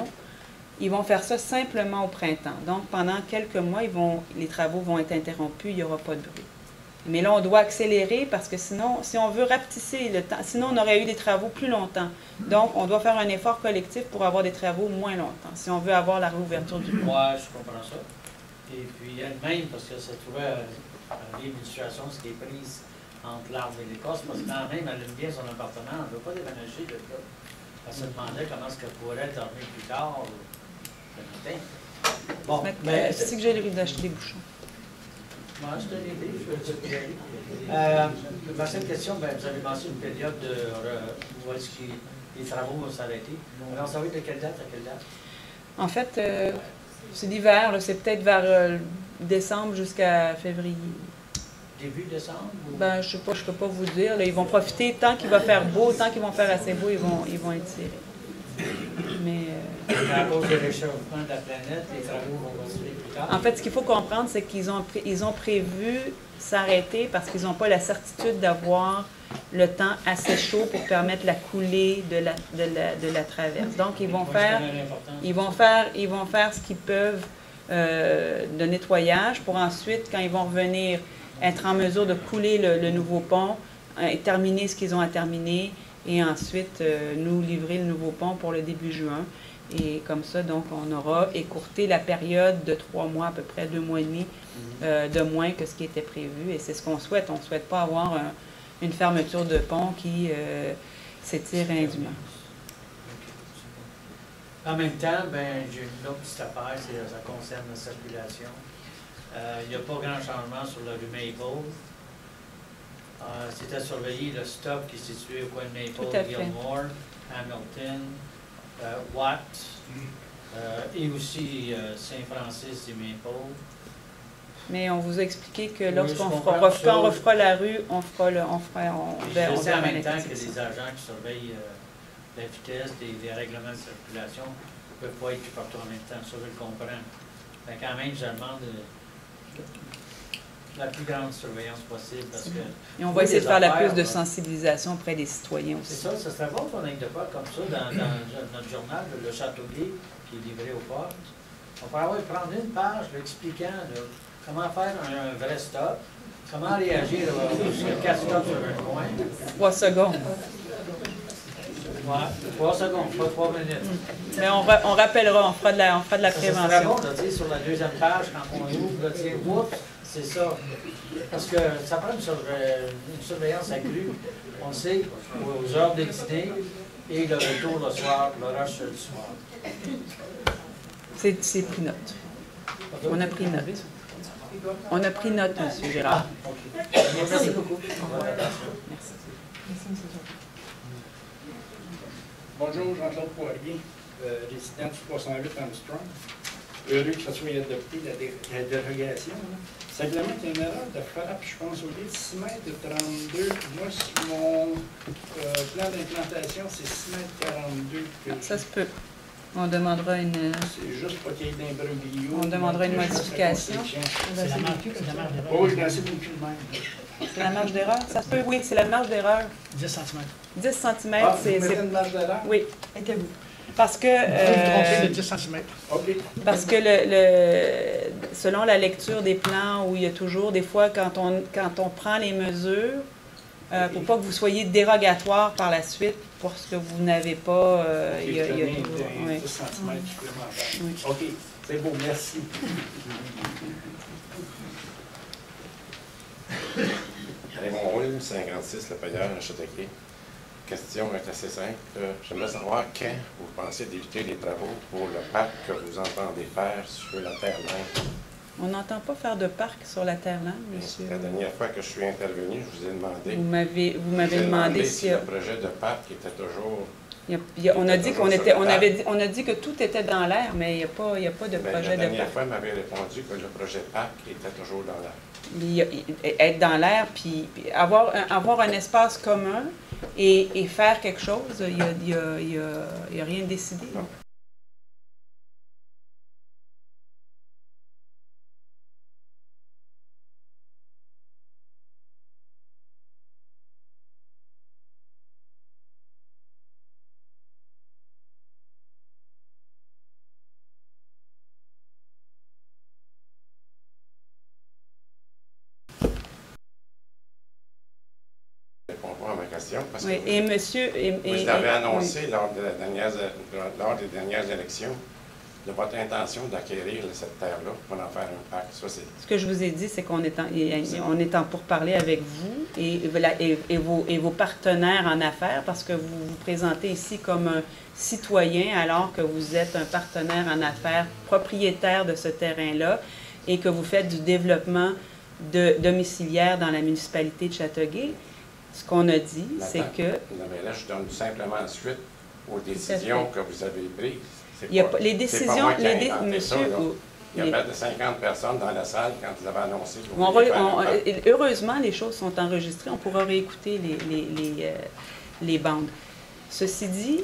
ils vont faire ça simplement au printemps. Donc, pendant quelques mois, les travaux vont être interrompus, il n'y aura pas de bruit. Mais là, on doit accélérer parce que sinon, si on veut rapetisser le temps, sinon on aurait eu des travaux plus longtemps. Donc, on doit faire un effort collectif pour avoir des travaux moins longtemps, si on veut avoir la réouverture du pont. Moi, je comprends ça. Et puis elle-même, parce que ça trouvait vivre une situation ce qui est prise entre l'arbre et l'écorce, parce que quand même, elle aime bien son appartement, elle ne veut pas déménager de là. Elle se demandait comment est-ce qu'elle pourrait dormir plus tard le matin. Bon, mais... C'est que j'ai le risque d'acheter des bouchons. Moi, je te l'ai dit, je peux y aller. Ma seule question, vous avez mentionné une période où est-ce que les travaux vont s'arrêter. Alors, ça va être de quelle date à quelle date? En fait, c'est l'hiver, c'est peut-être vers décembre jusqu'à février. Début décembre? Ou... Je ne sais pas, je ne peux pas vous dire. Là, ils vont profiter tant qu'il va faire beau, tant qu'ils vont faire assez beau, ils vont étirer. Mais À cause du réchauffement de la planète, les travaux vont continuer plus tard. En fait, ce qu'il faut comprendre, c'est qu'ils ont prévu s'arrêter parce qu'ils n'ont pas la certitude d'avoir le temps assez chaud pour permettre la coulée de la traverse. Donc, ils vont faire ce qu'ils peuvent de nettoyage pour ensuite, quand ils vont revenir, être en mesure de couler le nouveau pont, et terminer ce qu'ils ont à terminer, et ensuite nous livrer le nouveau pont pour le début juin. Et comme ça, donc, on aura écourté la période de 3 mois, à peu près 2 mois et demi, de moins que ce qui était prévu. Et c'est ce qu'on souhaite. On ne souhaite pas avoir une fermeture de pont qui s'étire indûment. En même temps, ben, j'ai une autre petite affaire, ça concerne la circulation. Il n'y a pas grand changement sur la rue Maple. C'est à surveiller le stop qui est situé au coin de Maple, Gilmore, Hamilton, Watt, et aussi Saint-Francis et Maple. Mais on vous a expliqué que lorsqu'on refera la rue, on verra Je sais en même temps que les agents qui surveillent la vitesse et les règlements de circulation ne peuvent pas être partout en même temps, ça je le comprends. Mais quand même, je demande la plus grande surveillance possible parce que... Et on va essayer de faire la plus de sensibilisation auprès des citoyens aussi. C'est ça, ça serait bon qu'on ait de quoi comme ça dans notre journal, le Châteauguay, qui est livré aux portes. On pourrait prendre une page expliquant comment faire un vrai stop, comment réagir sur 4 stops sur un coin. 3 secondes. Ouais, 3 secondes, pas 3 minutes. Mais on rappellera, on fera de la prévention. C'est bon, là, sur la deuxième page, quand on ouvre, là, oups, c'est ça. Parce que ça prend une surveillance accrue, on sait, aux heures de dîner et le retour le soir, le rush du soir. C'est pris note. On a pris note. On a pris note, M. Gérard. Okay. Merci beaucoup. Merci. Bonjour, Jean-Claude Poirier, résident du 308 Armstrong. Heureux que ça soit adopté, la dérogation. Simplement, il y a une erreur de frappe, je pense, au lieu de 6 mètres 32. Moi, sur mon plan d'implantation, c'est 6 mètres 42. Ça se peut. On demandera une... C'est juste pas qu'il y ait d'imbroglio. On demandera une modification. C'est la marge d'erreur. Oui, c'est beaucoup le même. C'est la marge d'erreur? Ça se peut, oui, c'est la marge d'erreur. 10 cm. 10 cm, Ah, c'est... vous mettez une marge d'erreur? Oui. Inquiétez-vous. Parce que... Vous de 10 cm. OK. Parce que selon la lecture des plans, où il y a toujours, des fois, quand on prend les mesures, pour pas que vous soyez dérogatoire par la suite pour ce que vous n'avez pas, il y a toujours... 10 cm supplémentaires. OK, c'est beau, merci. Raymond Roule, 56, le payeur à Châteauguay. La question est assez simple. J'aimerais savoir quand vous pensez d'éviter les travaux pour le parc que vous entendez faire sur la Terre-Lande. On n'entend pas faire de parc sur la Terre-Lande, monsieur. La dernière fois que je suis intervenu, je vous ai demandé. Vous m'avez demandé si le projet de parc était toujours... on a dit que tout était dans l'air, mais il n'y a pas de projet de parc. La dernière fois, vous m'avez répondu que le projet de parc était toujours dans l'air. Être dans l'air, puis avoir un espace commun et faire quelque chose, il n'y a rien décidé. Non. Parce oui, que et monsieur... vous l'avez annoncé lors des dernières élections de votre intention d'acquérir cette terre-là pour en faire un parc. Ce que je vous ai dit, c'est qu'on est en pourparlers avec vous et vos partenaires en affaires, parce que vous vous présentez ici comme un citoyen alors que vous êtes un partenaire en affaires, propriétaire de ce terrain-là, et que vous faites du développement domiciliaire dans la municipalité de Châteauguay. Ce qu'on a dit, c'est que... Non, mais là, je donne simplement suite aux décisions que vous avez prises. Les décisions... Monsieur... Il y avait 50 personnes dans la salle quand vous avez annoncé... Heureusement, les choses sont enregistrées. On pourra réécouter les bandes. Ceci dit,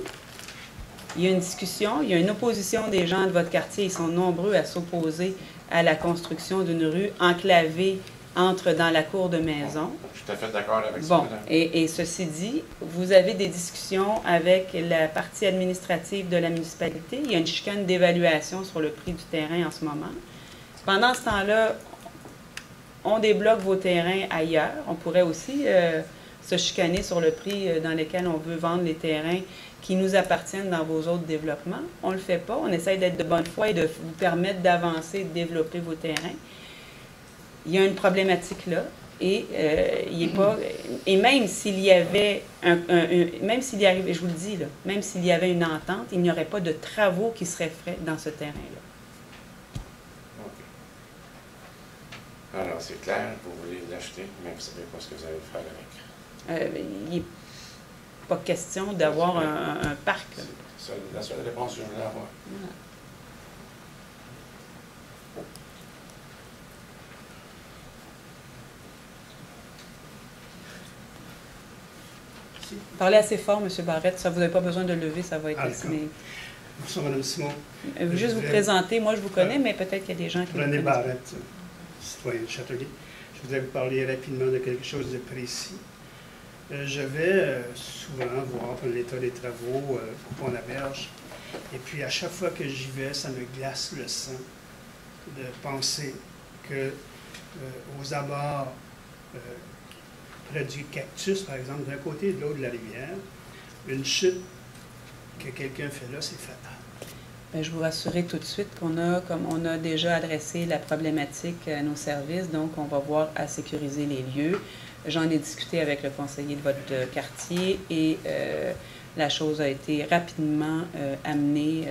Il y a une discussion, il y a une opposition des gens de votre quartier. Ils sont nombreux à s'opposer à la construction d'une rue enclavée dans la cour de maison. Je suis tout à fait d'accord avec ça. Bon, Madame. et ceci dit, vous avez des discussions avec la partie administrative de la municipalité. Il y a une chicane d'évaluation sur le prix du terrain en ce moment. Pendant ce temps-là, on débloque vos terrains ailleurs. On pourrait aussi se chicaner sur le prix dans lequel on veut vendre les terrains qui nous appartiennent dans vos autres développements. On ne le fait pas. On essaye d'être de bonne foi et de vous permettre d'avancer, de développer vos terrains. Il y a une problématique là. Et, il est pas, et même s'il y avait même s'il y arrivait, je vous le dis, là, même s'il y avait une entente, il n'y aurait pas de travaux qui seraient faits dans ce terrain-là. OK. Alors, c'est clair, vous voulez l'acheter, mais vous ne savez pas ce que vous allez faire avec. Il n'est pas question d'avoir un parc. C'est la seule réponse que je voulais avoir. Voilà. Parlez assez fort, M. Barrette. Ça, vous n'avez pas besoin de lever, ça va être assez. Mais... Bonsoir, Mme Simon. Juste vous présenter. Moi, je vous connais, mais peut-être qu'il y a des gens qui... René Barrette, citoyen de Châteauguay. Je voudrais vous parler rapidement de quelque chose de précis. Je vais souvent voir l'état des travaux au Pont-la-Berge. Et puis, à chaque fois que j'y vais, ça me glace le sang de penser que aux abords près du Cactus, par exemple, d'un côté et de l'autre de la rivière, une chute que quelqu'un fait là, c'est fatal. Bien, je vous rassurer tout de suite qu'on a, comme on a déjà adressé la problématique à nos services, donc on va voir à sécuriser les lieux. J'en ai discuté avec le conseiller de votre quartier et la chose a été rapidement amenée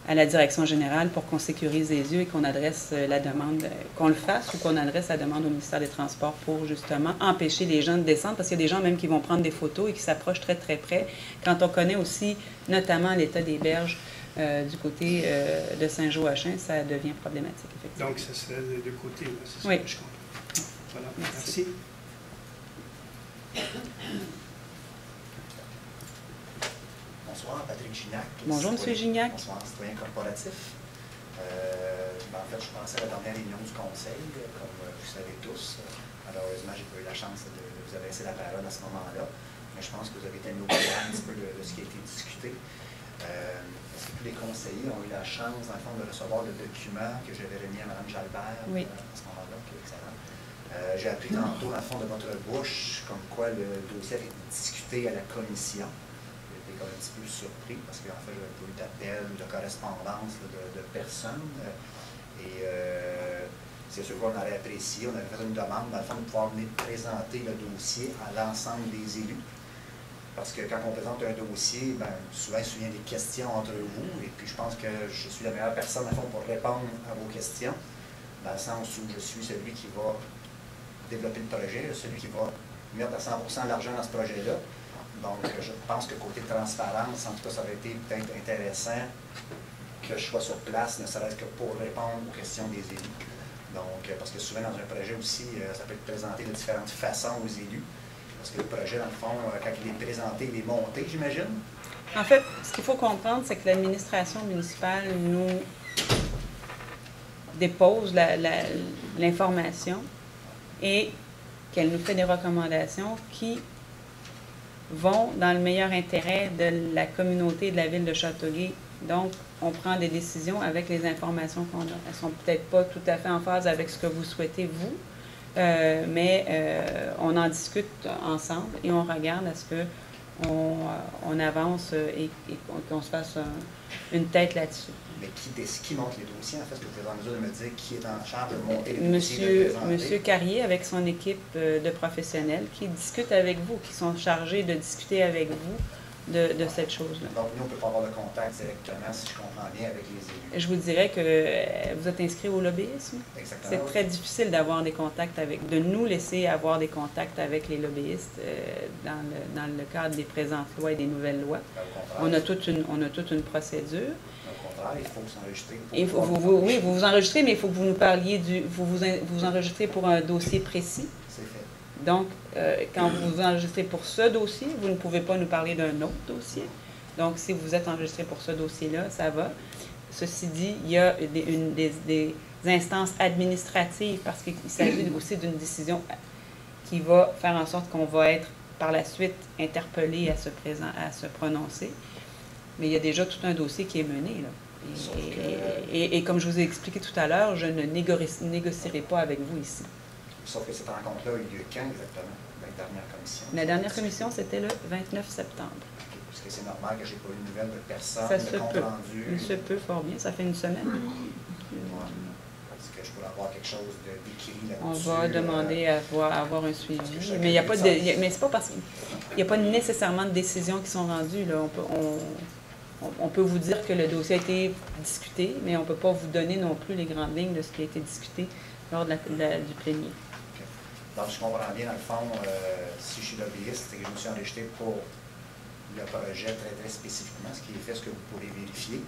à la direction générale pour qu'on sécurise les lieux et qu'on adresse la demande, qu'on le fasse ou qu'on adresse la demande au ministère des Transports pour justement empêcher les gens de descendre, parce qu'il y a des gens même qui vont prendre des photos et qui s'approchent très très près. Quand on connaît aussi notamment l'état des berges du côté de Saint-Joachim, ça devient problématique, effectivement. Donc, ce serait des deux côtés, c'est oui. ce que je comprends. Voilà, merci. Bonsoir, Patrick Gignac. Bonjour, M. Gignac. Bonsoir, citoyen corporatif. En fait, je pensais à la dernière réunion du Conseil, comme vous savez tous. Malheureusement, je n'ai pas eu la chance de vous adresser la parole à ce moment-là, mais je pense que vous avez été mis au courant un petit peu de ce qui a été discuté. Est-ce que tous les conseillers ont eu la chance, dans le fond, de recevoir le document que j'avais remis à Mme Jalbert oui. À ce moment-là, qui est excellent? J'ai appris tantôt, dans le fond, de votre bouche, comme quoi le dossier avait été discuté à la commission. J'étais quand même un petit peu surpris parce qu'en fait, j'avais pas eu d'appel ou de correspondance de personnes. C'est sûr qu'on aurait apprécié, on avait fait une demande, dans le fond, de pouvoir venir présenter le dossier à l'ensemble des élus. Parce que quand on présente un dossier, ben, souvent, il y a des questions entre vous, et puis je pense que je suis la meilleure personne, dans le fond, pour répondre à vos questions, dans le sens où je suis celui qui va développer le projet, celui qui va mettre à 100% l'argent dans ce projet-là. Donc, je pense que côté transparence, en tout cas, ça aurait été peut-être intéressant que je sois sur place, ne serait-ce que pour répondre aux questions des élus. Donc, parce que souvent, dans un projet aussi, ça peut être présenté de différentes façons aux élus. Parce que le projet, dans le fond, quand il est présenté, il est monté, j'imagine. En fait, ce qu'il faut comprendre, c'est que l'administration municipale nous dépose l'information et qu'elle nous fait des recommandations qui vont dans le meilleur intérêt de la communauté et de la ville de Châteauguay. Donc, on prend des décisions avec les informations qu'on a. Elles ne sont peut-être pas tout à fait en phase avec ce que vous souhaitez, vous, mais on en discute ensemble et on regarde à ce qu'on avance et qu'on se fasse une tête là-dessus. Mais qui monte les dossiers, en fait? Est-ce que vous êtes en mesure de me dire qui est en charge de monter les dossiers? Monsieur Carrier, avec son équipe de professionnels, qui discutent avec vous, qui sont chargés de discuter avec vous de cette chose-là. Donc, nous, on ne peut pas avoir de contact directement, si je comprends bien, avec les élus. Je vous dirais que vous êtes inscrit au lobbyisme. Exactement. C'est très difficile d'avoir des contacts de nous laisser avoir des contacts avec les lobbyistes dans le cadre des présentes lois et des nouvelles lois. On a toute une procédure. Au contraire, il faut s'enregistrer. Oui, vous vous enregistrez, mais il faut que vous nous parliez vous enregistrez pour un dossier précis. C'est fait. Donc, quand vous vous enregistrez pour ce dossier, vous ne pouvez pas nous parler d'un autre dossier. Donc, si vous êtes enregistré pour ce dossier-là, ça va. Ceci dit, il y a des instances administratives parce qu'il s'agit aussi d'une décision qui va faire en sorte qu'on va être par la suite interpellé à se prononcer. Mais il y a déjà tout un dossier qui est mené, là. Et comme je vous ai expliqué tout à l'heure, je ne négocierai pas avec vous ici. Sauf que cette rencontre-là a eu lieu quand exactement, la dernière commission? La dernière commission, c'était le 29 septembre. Est-ce que c'est normal que je n'ai pas eu de nouvelles de personne, Ça se de compte peut. rendu? Il se peut fort bien. Ça fait une semaine. Est-ce que je pourrais avoir quelque chose d'écrit là-dessus? On va demander à avoir un suivi. Mais il n'y a pas de. Mais c'est pas parce qu'il n'y a pas nécessairement de décisions qui sont rendues, là. On peut vous dire que le dossier a été discuté, mais on ne peut pas vous donner non plus les grandes lignes de ce qui a été discuté lors du plénier. Okay. Donc, je comprends bien, dans le fond, si je suis lobbyiste, c'est que je me suis enregistré pour le projet très, très spécifiquement, ce qui est fait, ce que vous pourrez vérifier.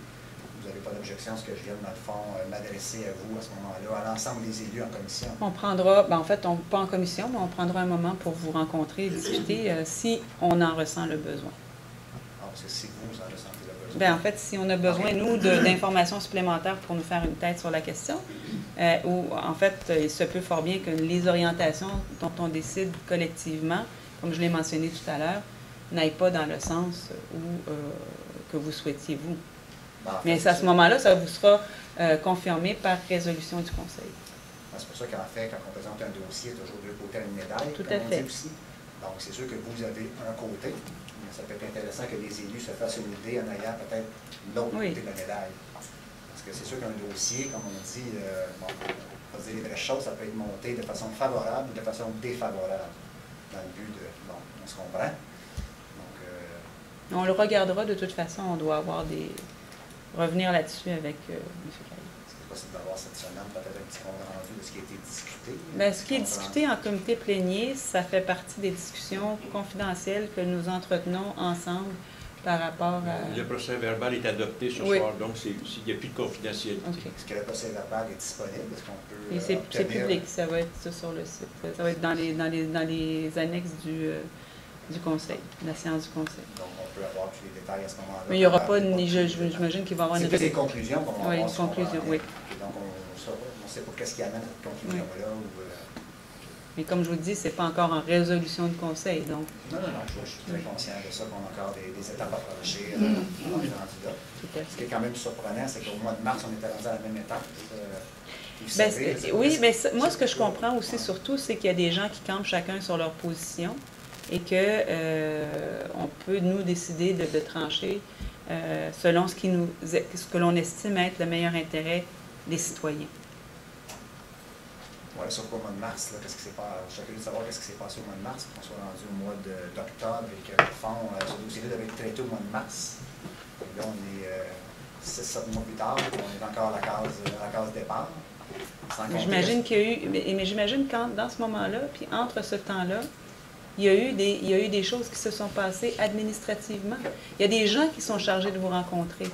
Vous n'avez pas d'objection à ce que je vienne, dans le fond, m'adresser à vous à ce moment-là, à l'ensemble des élus en commission? On prendra, en fait, pas en commission, mais on prendra un moment pour vous rencontrer et discuter si on en ressent le besoin. Ah, parce que si vous en ressentez le besoin. Bien, en fait, si on a besoin, nous, d'informations supplémentaires pour nous faire une tête sur la question, ou en fait, il se peut fort bien que les orientations dont on décide collectivement, comme je l'ai mentionné tout à l'heure, n'aillent pas dans le sens que vous souhaitiez, vous. Ben, en fait, mais à ce moment-là, ça vous sera confirmé par résolution du Conseil. Ben, c'est pour ça qu'en fait, quand on présente un dossier, il y a toujours deux côtés à une médaille, tout comme à on fait. dit aussi. Donc, c'est sûr que vous avez un côté, mais ça peut être intéressant que les élus se fassent une idée en ayant peut-être l'autre côté de la médaille. Parce que c'est sûr qu'un dossier, comme on dit, on va dire les vraies choses, ça peut être monté de façon favorable ou de façon défavorable, dans le but de, bon, on se comprend. Donc, on le regardera de toute façon, on doit avoir revenir là-dessus avec M. Caillé. Est-ce que c'est possible d'avoir cette semaine peut-être un petit compte rendu de ce qui a été discuté? Bien, ce qui est discuté en comité plénier, ça fait partie des discussions confidentielles que nous entretenons ensemble par rapport à... Le procès verbal est adopté ce soir, donc il n'y a plus de confidentialité. Okay. Est-ce que le procès verbal est disponible? Est-ce qu'on peut c'est public, ça va être sur le site. Ça va être dans les annexes du Conseil, de la séance du Conseil. Donc, on peut avoir tous les détails à ce moment-là. Mais il n'y aura pas, j'imagine qu'il va y avoir une... C'est des conclusions qu'on va avoir. Oui, une conclusion, oui. Okay, donc, on ne sait pas qu'est-ce qui amène cette conclusion-là. Oui. Mais comme je vous dis, ce n'est pas encore en résolution de Conseil, donc... Non, je suis très conscient de ça, qu'on a encore des étapes à franchir dans les candidats. Ce qui est quand même surprenant, c'est qu'au mois de mars, on était rendu à la même étape. Oui, mais moi, ce que je comprends aussi, surtout, c'est qu'il y a des gens qui campent chacun sur leur position et qu'on peut, nous, décider de trancher selon ce que l'on estime être le meilleur intérêt des citoyens. Oui, sauf qu'au mois de mars, qu'est-ce qui s'est passé? Je suis curieux de savoir qu'est-ce qui s'est passé au mois de mars, pour qu'on soit rendu au mois d'octobre et que, au fond, ce dossier-là devait être traité au mois de mars. Et là, on est 6-7 mois plus tard, on est encore à la case départ. J'imagine qu'il y a eu, mais j'imagine que dans ce moment-là, puis entre ce temps-là, il y a eu des choses qui se sont passées administrativement. Il y a des gens qui sont chargés de vous rencontrer.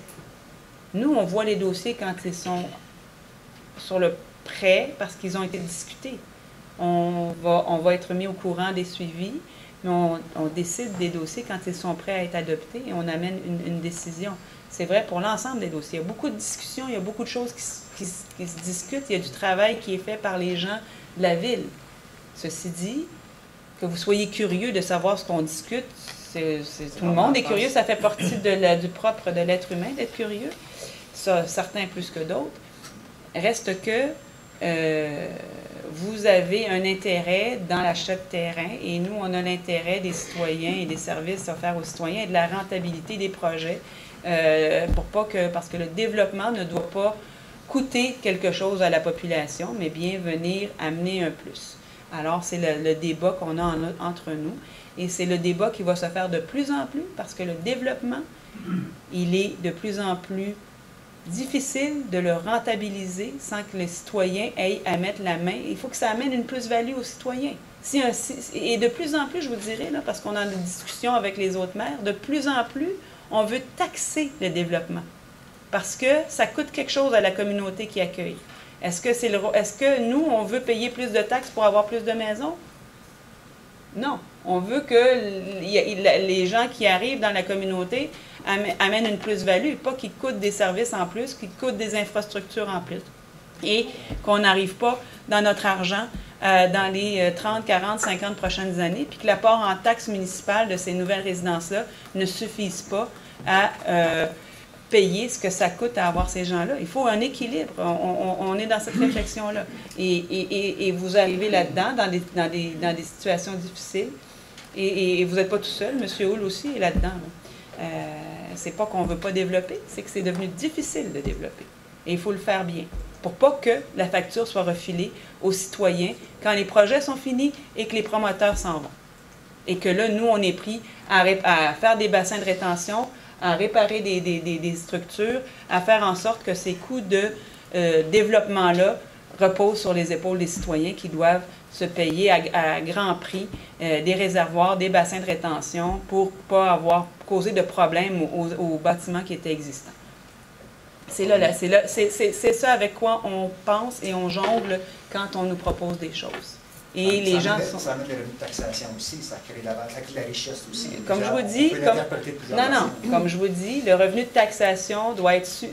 Nous, on voit les dossiers quand ils sont sur le prêt parce qu'ils ont été discutés. On va être mis au courant des suivis, mais on décide des dossiers quand ils sont prêts à être adoptés et on amène une décision. C'est vrai pour l'ensemble des dossiers. Il y a beaucoup de discussions, il y a beaucoup de choses qui se discutent, il y a du travail qui est fait par les gens de la ville. Ceci dit, que vous soyez curieux de savoir ce qu'on discute, tout le monde est curieux, ça fait partie du propre de l'être humain d'être curieux, ça, certains plus que d'autres. Reste que vous avez un intérêt dans l'achat de terrain et nous, on a l'intérêt des citoyens et des services offerts aux citoyens et de la rentabilité des projets parce que le développement ne doit pas coûter quelque chose à la population, mais bien venir amener un plus. Alors, c'est le débat qu'on a entre nous et c'est le débat qui va se faire de plus en plus parce que le développement, il est de plus en plus difficile de le rentabiliser sans que les citoyens aient à mettre la main. Il faut que ça amène une plus-value aux citoyens. Et de plus en plus, je vous dirais, là, parce qu'on a des discussions avec les autres maires, de plus en plus, on veut taxer le développement parce que ça coûte quelque chose à la communauté qui accueille. Est-ce que nous, on veut payer plus de taxes pour avoir plus de maisons? Non. On veut que les gens qui arrivent dans la communauté amènent une plus-value, pas qu'ils coûtent des services en plus, qu'ils coûtent des infrastructures en plus. Et qu'on n'arrive pas dans notre argent dans les 30, 40, 50 prochaines années, puis que l'apport en taxes municipales de ces nouvelles résidences-là ne suffise pas à payer ce que ça coûte à avoir ces gens-là. Il faut un équilibre. On est dans cette réflexion-là. Et vous arrivez là-dedans, dans des situations difficiles. Et vous n'êtes pas tout seul. M. Hull aussi est là-dedans. C'est pas qu'on ne veut pas développer, c'est que c'est devenu difficile de développer. Et il faut le faire bien, pour pas que la facture soit refilée aux citoyens quand les projets sont finis et que les promoteurs s'en vont. Et que là, nous, on est pris à faire des bassins de rétention, à réparer des structures, à faire en sorte que ces coûts de développement-là reposent sur les épaules des citoyens qui doivent se payer à grand prix des réservoirs, des bassins de rétention pour ne pas avoir causé de problèmes aux bâtiments qui étaient existants. C'est ça avec quoi on pense et on jongle quand on nous propose des choses. Et les gens sont... Ça amène les revenus de taxation aussi, ça crée la richesse aussi. Comme je vous dis, comme je vous dis, le revenu de taxation doit être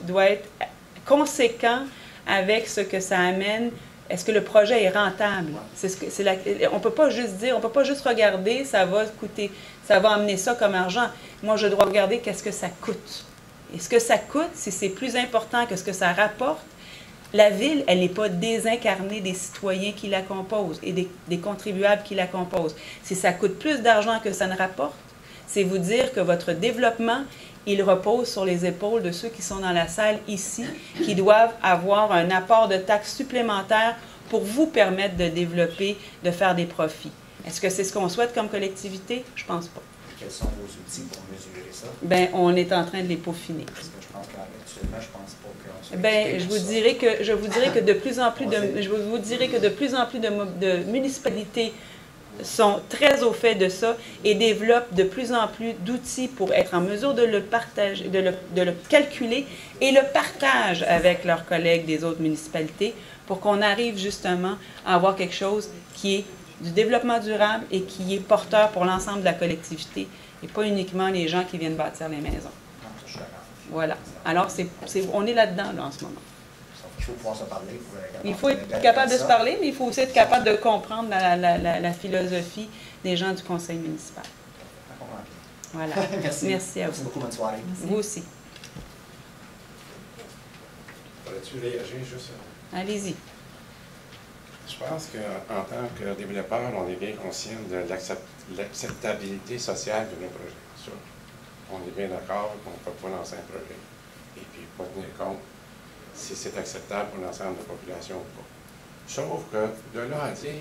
conséquent avec ce que ça amène. Est-ce que le projet est rentable? On ne peut pas juste dire, on ne peut pas juste regarder, ça va coûter, ça va amener ça comme argent. Moi, je dois regarder qu'est-ce que ça coûte. Et ce que ça coûte, si c'est plus important que ce que ça rapporte, la ville, elle n'est pas désincarnée des citoyens qui la composent et des contribuables qui la composent. Si ça coûte plus d'argent que ça ne rapporte, c'est vous dire que votre développement, il repose sur les épaules de ceux qui sont dans la salle ici, qui doivent avoir un apport de taxes supplémentaires pour vous permettre de développer, de faire des profits. Est-ce que c'est ce qu'on souhaite comme collectivité? Je ne pense pas. Quels sont vos outils pour mesurer ça? Bien, on est en train de les peaufiner. Parce que je pense qu'actuellement, je pense pas qu'on soit... Bien, je vous dirais que de plus en plus de municipalités sont très au fait de ça et développent de plus en plus d'outils pour être en mesure de le partager, de le calculer et le partagent avec leurs collègues des autres municipalités pour qu'on arrive justement à avoir quelque chose qui est du développement durable et qui est porteur pour l'ensemble de la collectivité et pas uniquement les gens qui viennent bâtir les maisons. Voilà. Alors, on est là-dedans là, en ce moment. Il faut pouvoir se parler. Il faut être capable de se parler, mais il faut aussi être capable de comprendre la philosophie des gens du conseil municipal. Voilà. Merci. Merci à vous. Merci beaucoup, bonne soirée. Vous aussi. Pourrais-tu réagir juste? Allez-y. Je pense qu'en tant que développeur, on est bien conscient de l'acceptabilité sociale de nos projets. Ça, on est bien d'accord qu'on ne peut pas lancer un projet et puis pas tenir compte si c'est acceptable pour l'ensemble de la population ou pas. Sauf que de là à dire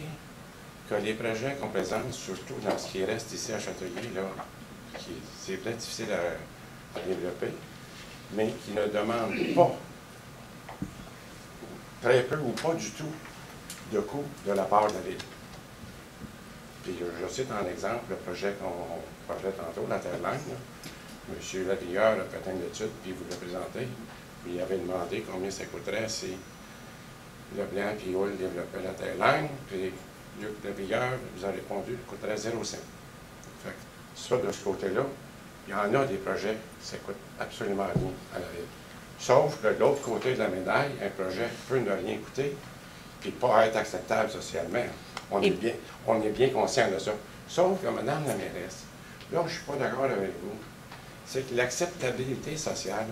que les projets qu'on présente, surtout dans ce qui reste ici à Châteauguay, là, c'est peut-être difficile à développer, mais qui ne demandent pas, très peu ou pas du tout, de coût de la part de la ville. Puis je cite en exemple le projet qu'on parlait tantôt, la Terre-Langue. M. Lavigueur a fait une étude, puis vous le présentez. Puis il avait demandé combien ça coûterait si Leblanc et Hull développaient la Terre-Langue. Puis Luc Lavigueur vous a répondu qu'il coûterait 0 cent. Fait que ça, de ce côté-là, il y en a des projets, ça coûte absolument rien à la ville. Sauf que de l'autre côté de la médaille, un projet peut ne rien coûter et pas être acceptable socialement. On est bien conscient de ça. Sauf que, Mme la mairesse, là, je ne suis pas d'accord avec vous, c'est que l'acceptabilité sociale,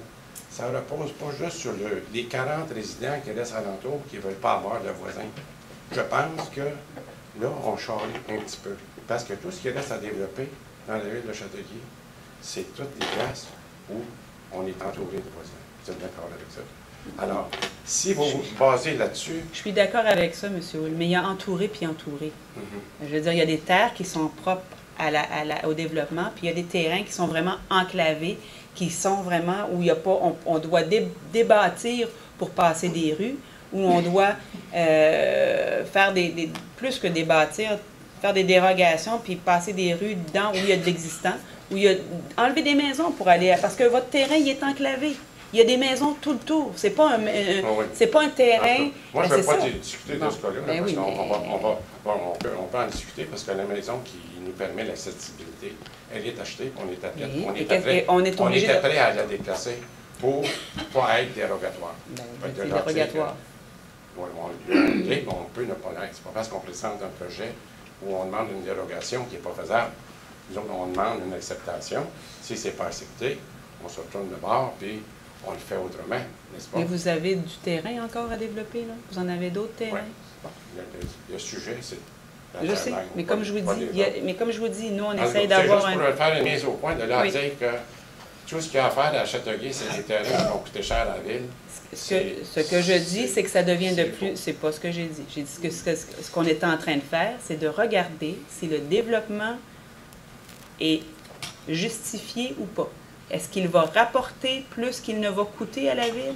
ça ne repose pas juste sur les 40 résidents qui restent alentour qui ne veulent pas avoir de voisins. Je pense que là, on charrie un petit peu. Parce que tout ce qui reste à développer dans la ville de Châteauguay, c'est toutes les places où on est entouré de voisins. Vous êtes d'accord avec ça? Alors, si vous vous basez là-dessus... Je suis d'accord avec ça, M. Hull, mais il y a entouré puis entouré. Je veux dire, il y a des terres qui sont propres au développement, puis il y a des terrains qui sont vraiment enclavés, qui sont vraiment où il n'y a pas... On doit débâtir pour passer des rues, où on doit faire plus que débâtir, faire des dérogations, puis passer des rues dedans où il y a de l'existant, où il y a... Enlever des maisons pour aller... Parce que votre terrain, il est enclavé. Il y a des maisons tout le tour. C'est pas c'est pas un terrain. Moi, je Ben, ne veux c'est pas ça. discuter Bon. de ce cas-là, Ben parce oui, qu'on peut en discuter parce que la maison qui nous permet l'accessibilité, elle est achetée, on était prêt, Oui, on et était on est obligé de- prêt à la déplacer pour pas être dérogatoire. Ben, Fait que c'est leur dire dérogatoire. que, ouais, on peut ne pas l'être. C'est pas parce qu'on présente un projet où on demande une dérogation qui n'est pas faisable. Disons qu'on demande une acceptation. Si ce n'est pas accepté, on se retourne de bord, puis on le fait autrement, n'est-ce pas? Mais vous avez du terrain encore à développer, là? Vous en avez d'autres terrains? Oui. Bon, le sujet, c'est... Je sais, mais comme je vous dis, nous, on Alors, essaye c'est d'avoir juste pour faire une mise au point, de leur Oui. dire que tout ce qu'il y a à faire à Châteauguay, c'est des terrains qui vont coûter cher à la ville. Ce que je dis, c'est que ça devient de c'est plus... faux. C'est pas ce que j'ai dit. J'ai dit que ce qu'on est en train de faire, c'est de regarder si le développement est justifié ou pas. Est-ce qu'il va rapporter plus qu'il ne va coûter à la ville?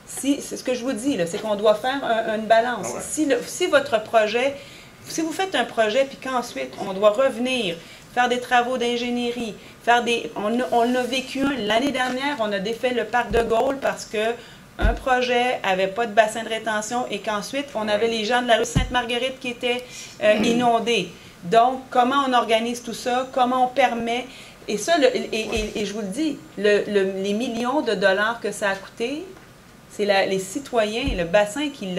C'est ce que je vous dis, là, c'est qu'on doit faire une balance. Ah ouais. Si votre projet, si vous faites un projet, puis qu'ensuite, on doit revenir, faire des travaux d'ingénierie, on a vécu l'année dernière, on a défait le parc de Gaulle parce que un projet n'avait pas de bassin de rétention et qu'ensuite, on avait les gens de la rue Sainte-Marguerite qui étaient inondés. Donc, comment on organise tout ça? Comment on permet... Et ça, et je vous le dis, les millions de dollars que ça a coûté, c'est les citoyens et le bassin qui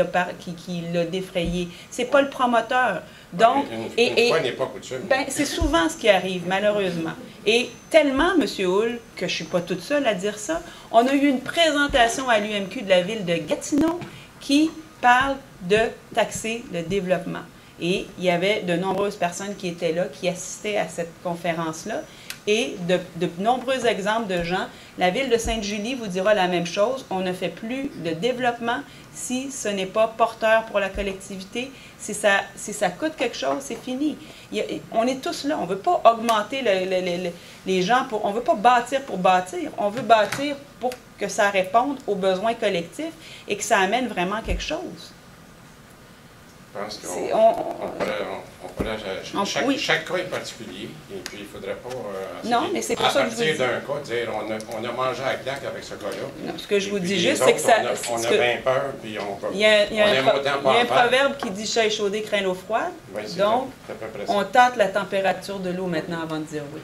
l'a défrayé. C'est pas le promoteur. Donc, une fois n'est pas coutume. ben, c'est souvent ce qui arrive, malheureusement. Et tellement, M. Hull, que je ne suis pas toute seule à dire ça, on a eu une présentation à l'UMQ de la ville de Gatineau qui parle de taxer le développement. Et il y avait de nombreuses personnes qui étaient là, qui assistaient à cette conférence-là. Et de nombreux exemples de gens. La ville de Sainte-Julie vous dira la même chose. On ne fait plus de développement si ce n'est pas porteur pour la collectivité. Si ça coûte quelque chose, c'est fini. On est tous là. On ne veut pas augmenter les gens. On ne veut pas bâtir pour bâtir. On veut bâtir pour que ça réponde aux besoins collectifs et que ça amène vraiment quelque chose. Je pense C'est- qu'on pourrait... oui. Chaque cas est particulier, et puis il ne faudrait pas... Non, mais c'est pour ça que je vous dis. À partir d'un cas, dire on a mangé à la claque avec ce cas-là. Non, ce que je vous Et puis dis les juste, c'est que autres, ça... On a bien peur, puis on peut... Il y a on aime autant pas en un faire. proverbe qui dit « chat échaudé craint l'eau froide Oui, c'est Donc, à peu près ça. on tâte la température de l'eau maintenant avant de dire oui.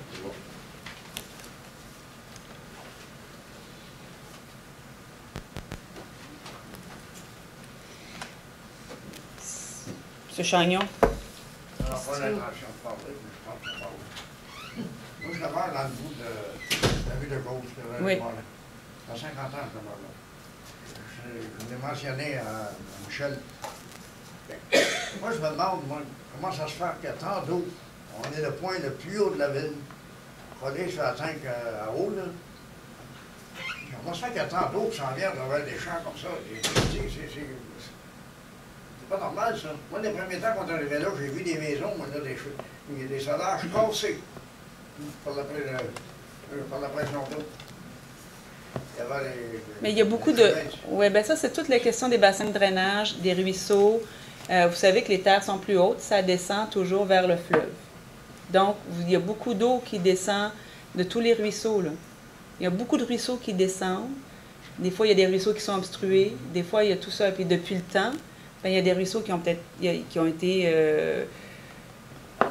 M. Chagnon. Alors, pas l'intention de parler, mais je pense qu'on parle. Moi, je demeure dans le bout de la rue de gauche. Oui. Ça fait 50 ans que je demeure là. Je l'ai mentionné à Michel. Moi, je me demande, comment ça se fait qu'il y a tant d'eau. On est le point le plus haut de la ville. Rodé sur la 5 à haut, là. Comment ça se fait qu'il y a tant d'eau qui s'en vient à travers des champs comme ça? C'est pas normal, ça. Moi, les premiers temps qu'on est arrivé là, j'ai vu des maisons, là, des solages cassés par la pression d'eau. Mais il y a beaucoup de... Oui, bien ça, c'est toute la question des bassins de drainage, des ruisseaux. Vous savez que les terres sont plus hautes, ça descend toujours vers le fleuve. Donc, il y a beaucoup d'eau qui descend de tous les ruisseaux, là. Il y a beaucoup de ruisseaux qui descendent. Des fois, il y a des ruisseaux qui sont obstrués. Des fois, il y a tout ça. Et puis, depuis le temps, ben, il y a des ruisseaux qui ont été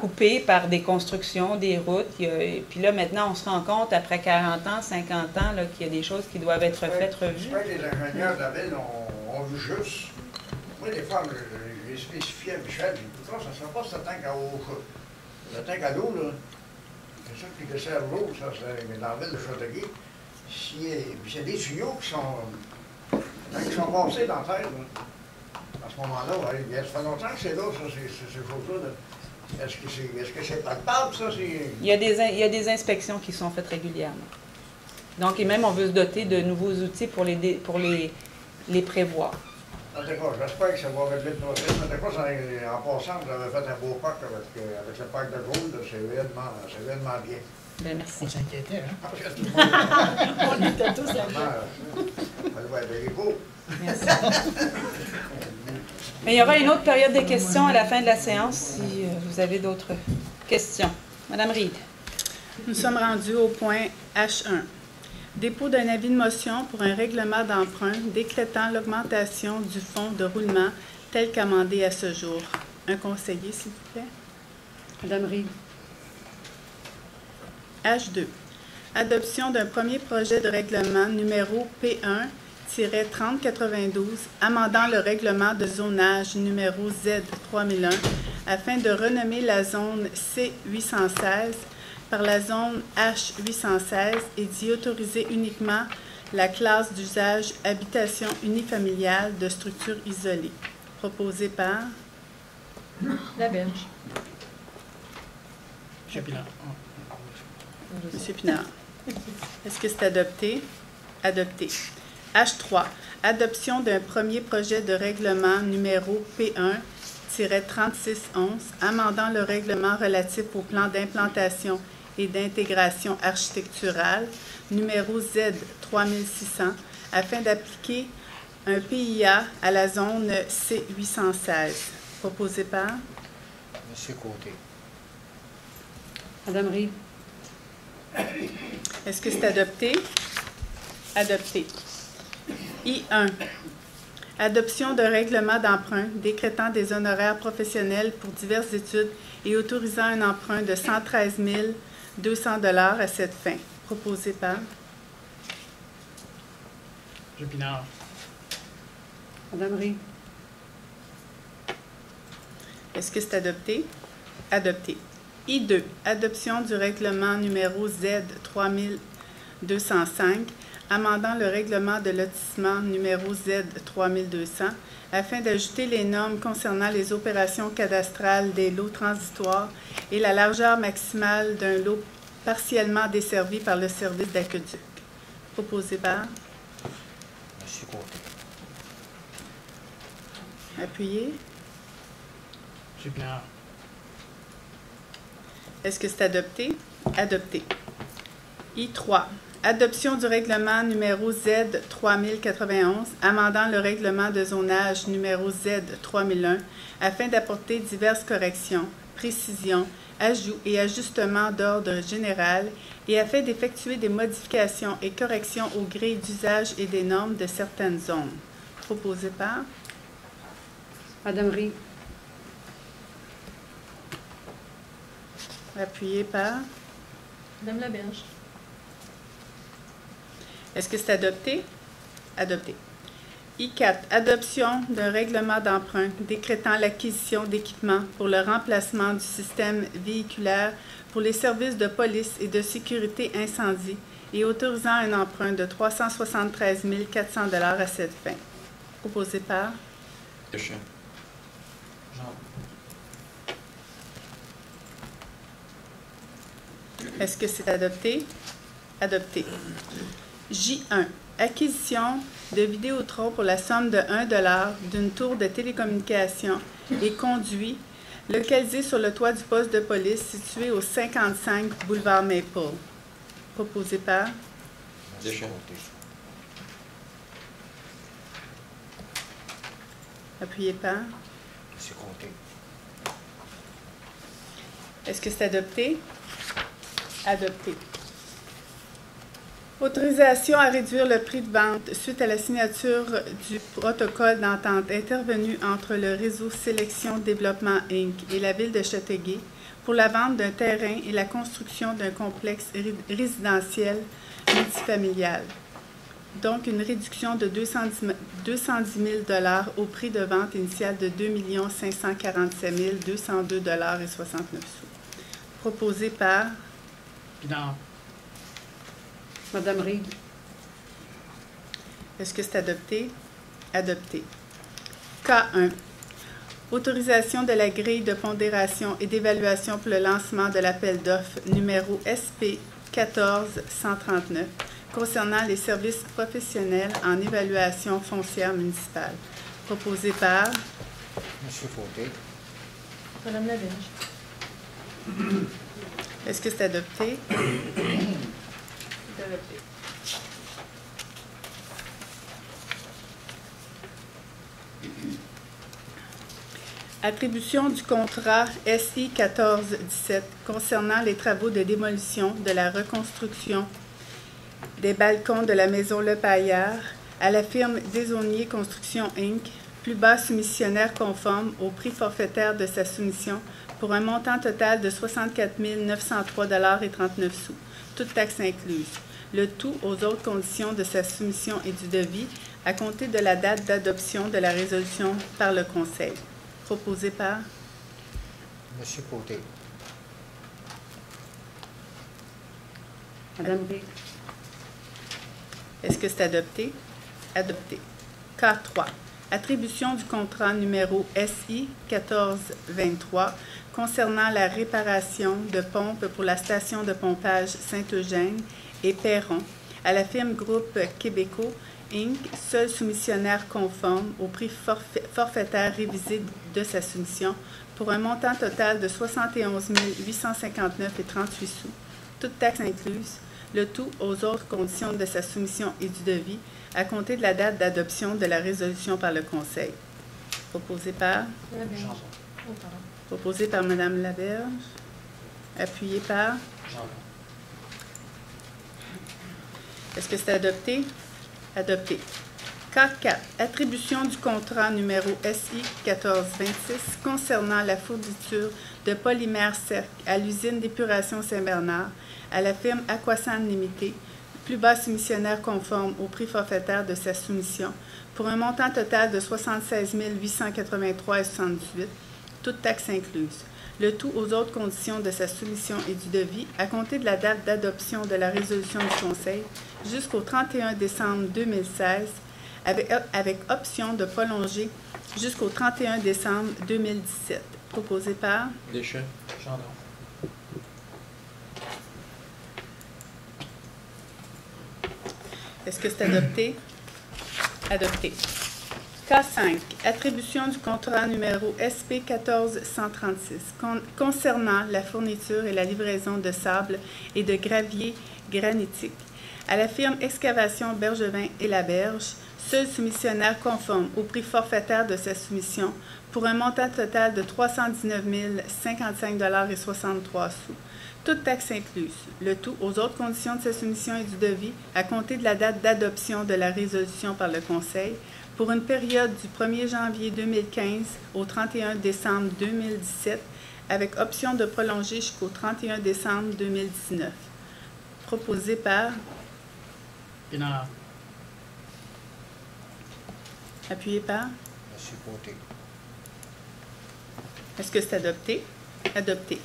coupés par des constructions, des routes. Et puis là, maintenant, on se rend compte, après 40 ans, 50 ans, qu'il y a des choses qui doivent être faites, revues. J'espère que les ingénieurs de la ville ont vu juste. Moi, des fois, j'ai spécifié à Michel, j'ai dit, ça ne sera pas ce tank à eau. Le tank à l'eau, là, c'est ça qui dessert l'eau, ça, c'est dans la ville de Châteauguay. Il y a des tuyaux qui sont passés dans la terre, là. À ce moment-là, ça fait longtemps que c'est là, ça, ces choses-là. Est-ce que c'est palpable, ça? Il y a des inspections qui sont faites régulièrement. Donc, et même, on veut se doter de nouveaux outils pour les prévoir. En tout cas, j'espère que ça va régler le procès. En tout cas, en passant, vous avez fait un beau parc avec le parc de Gaulle, c'est réellement bien. Bien, merci. On s'inquiétait, hein? On était tous là. Il est beau. Merci. Mais il y aura une autre période de questions à la fin de la séance si vous avez d'autres questions. Madame Reid. Nous sommes rendus au point H1. Dépôt d'un avis de motion pour un règlement d'emprunt décrétant l'augmentation du fonds de roulement tel qu'amendé à ce jour. Un conseiller, s'il vous plaît. Madame Reed. H2. Adoption d'un premier projet de règlement numéro P1-3092, amendant le règlement de zonage numéro Z3001 afin de renommer la zone C816 par la zone H816 et d'y autoriser uniquement la classe d'usage habitation unifamiliale de structure isolée. Proposé par Laberge. M. Pinard. M. Pinard. Est-ce que c'est adopté? Adopté. H3. Adoption d'un premier projet de règlement numéro P1-3611, amendant le règlement relatif au plan d'implantation et d'intégration architecturale numéro Z3600 afin d'appliquer un PIA à la zone C816. Proposé par Monsieur Côté. Madame Reed. Est-ce que c'est adopté? Adopté. I1. Adoption d'un règlement d'emprunt décrétant des honoraires professionnels pour diverses études et autorisant un emprunt de 113 200 $ à cette fin. Proposé par M. Pinard. Madame Reed. Est-ce que c'est adopté? Adopté. I2. Adoption du règlement numéro Z3205, amendant le règlement de lotissement numéro Z3200 afin d'ajouter les normes concernant les opérations cadastrales des lots transitoires et la largeur maximale d'un lot partiellement desservi par le service d'aqueduc. Proposé par Monsieur Côté. Appuyé. M. Pinard. Est-ce que c'est adopté? Adopté. I3. Adoption du règlement numéro Z3091, amendant le règlement de zonage numéro Z3001 afin d'apporter diverses corrections, précisions, ajouts et ajustements d'ordre général et afin d'effectuer des modifications et corrections aux grilles d'usage et des normes de certaines zones. Proposé par Madame Reed. Appuyé par Madame Laberge. Est-ce que c'est adopté? Adopté. I4. Adoption d'un règlement d'emprunt décrétant l'acquisition d'équipements pour le remplacement du système véhiculaire pour les services de police et de sécurité incendie et autorisant un emprunt de 373 400 $ à cette fin. Proposé par Deschamps. Est-ce que c'est adopté? Adopté. J1. Acquisition de Vidéotron pour la somme de 1 $ d'une tour de télécommunication et conduit localisé sur le toit du poste de police situé au 55 boulevard Maple. Proposé par Deschamps. Appuyé par Monsieur Côté. Est-ce que c'est adopté? Adopté. Autorisation à réduire le prix de vente suite à la signature du protocole d'entente intervenu entre le réseau Sélection Développement Inc. et la Ville de Châteauguay pour la vente d'un terrain et la construction d'un complexe résidentiel multifamilial. Donc, une réduction de 210 000 $ au prix de vente initial de 2 547 202 $ et 69 sous. Proposé par Pinard. Madame Reed. Est-ce que c'est adopté? Adopté. K1. Autorisation de la grille de pondération et d'évaluation pour le lancement de l'appel d'offres numéro SP 14139 concernant les services professionnels en évaluation foncière municipale. Proposé par Monsieur Côté. Madame Laberge. Est-ce que c'est adopté? C'est adopté. Attribution du contrat SI 1417 concernant les travaux de démolition de la reconstruction des balcons de la maison Le Paillard à la firme Desaulniers Construction Inc., plus bas soumissionnaire conforme au prix forfaitaire de sa soumission pour un montant total de 64 903,39 $, toutes taxes incluses. Le tout aux autres conditions de sa soumission et du devis à compter de la date d'adoption de la résolution par le Conseil. Proposé par Monsieur Côté. Madame Reed. Est-ce que c'est adopté? Adopté. K3. Attribution du contrat numéro SI 1423 concernant la réparation de pompes pour la station de pompage Saint-Eugène et Perron à la firme Groupe Québéco Inc., seul soumissionnaire conforme au prix forfaitaire révisé de sa soumission pour un montant total de 71 859,38 $, toutes taxes incluses, le tout aux autres conditions de sa soumission et du devis à compter de la date d'adoption de la résolution par le Conseil. Proposé par Mme Laberge. Appuyé par Est-ce que c'est adopté? Adopté. K4. Attribution du contrat numéro SI 1426 concernant la fourniture de polymère CERC à l'usine d'épuration Saint-Bernard à la firme Aquasan Limitée, plus bas soumissionnaire conforme au prix forfaitaire de sa soumission, pour un montant total de 76 883,78 $, toutes taxes incluses. Le tout aux autres conditions de sa soumission et du devis à compter de la date d'adoption de la résolution du Conseil jusqu'au 31 décembre 2016, avec option de prolonger jusqu'au 31 décembre 2017. Proposé par Deschamps. Gendron. Est-ce que c'est adopté? Adopté. K5. Attribution du contrat numéro SP 1436 concernant la fourniture et la livraison de sable et de gravier granitique à la firme Excavation Bergevin et Laberge, seul soumissionnaire conforme au prix forfaitaire de sa soumission pour un montant total de 319 055,63 $, toutes taxes incluses, le tout aux autres conditions de sa soumission et du devis à compter de la date d'adoption de la résolution par le Conseil pour une période du 1er janvier 2015 au 31 décembre 2017, avec option de prolonger jusqu'au 31 décembre 2019. Proposé par Pinard. Appuyé par Monsieur Côté. Est-ce que c'est adopté? Adopté.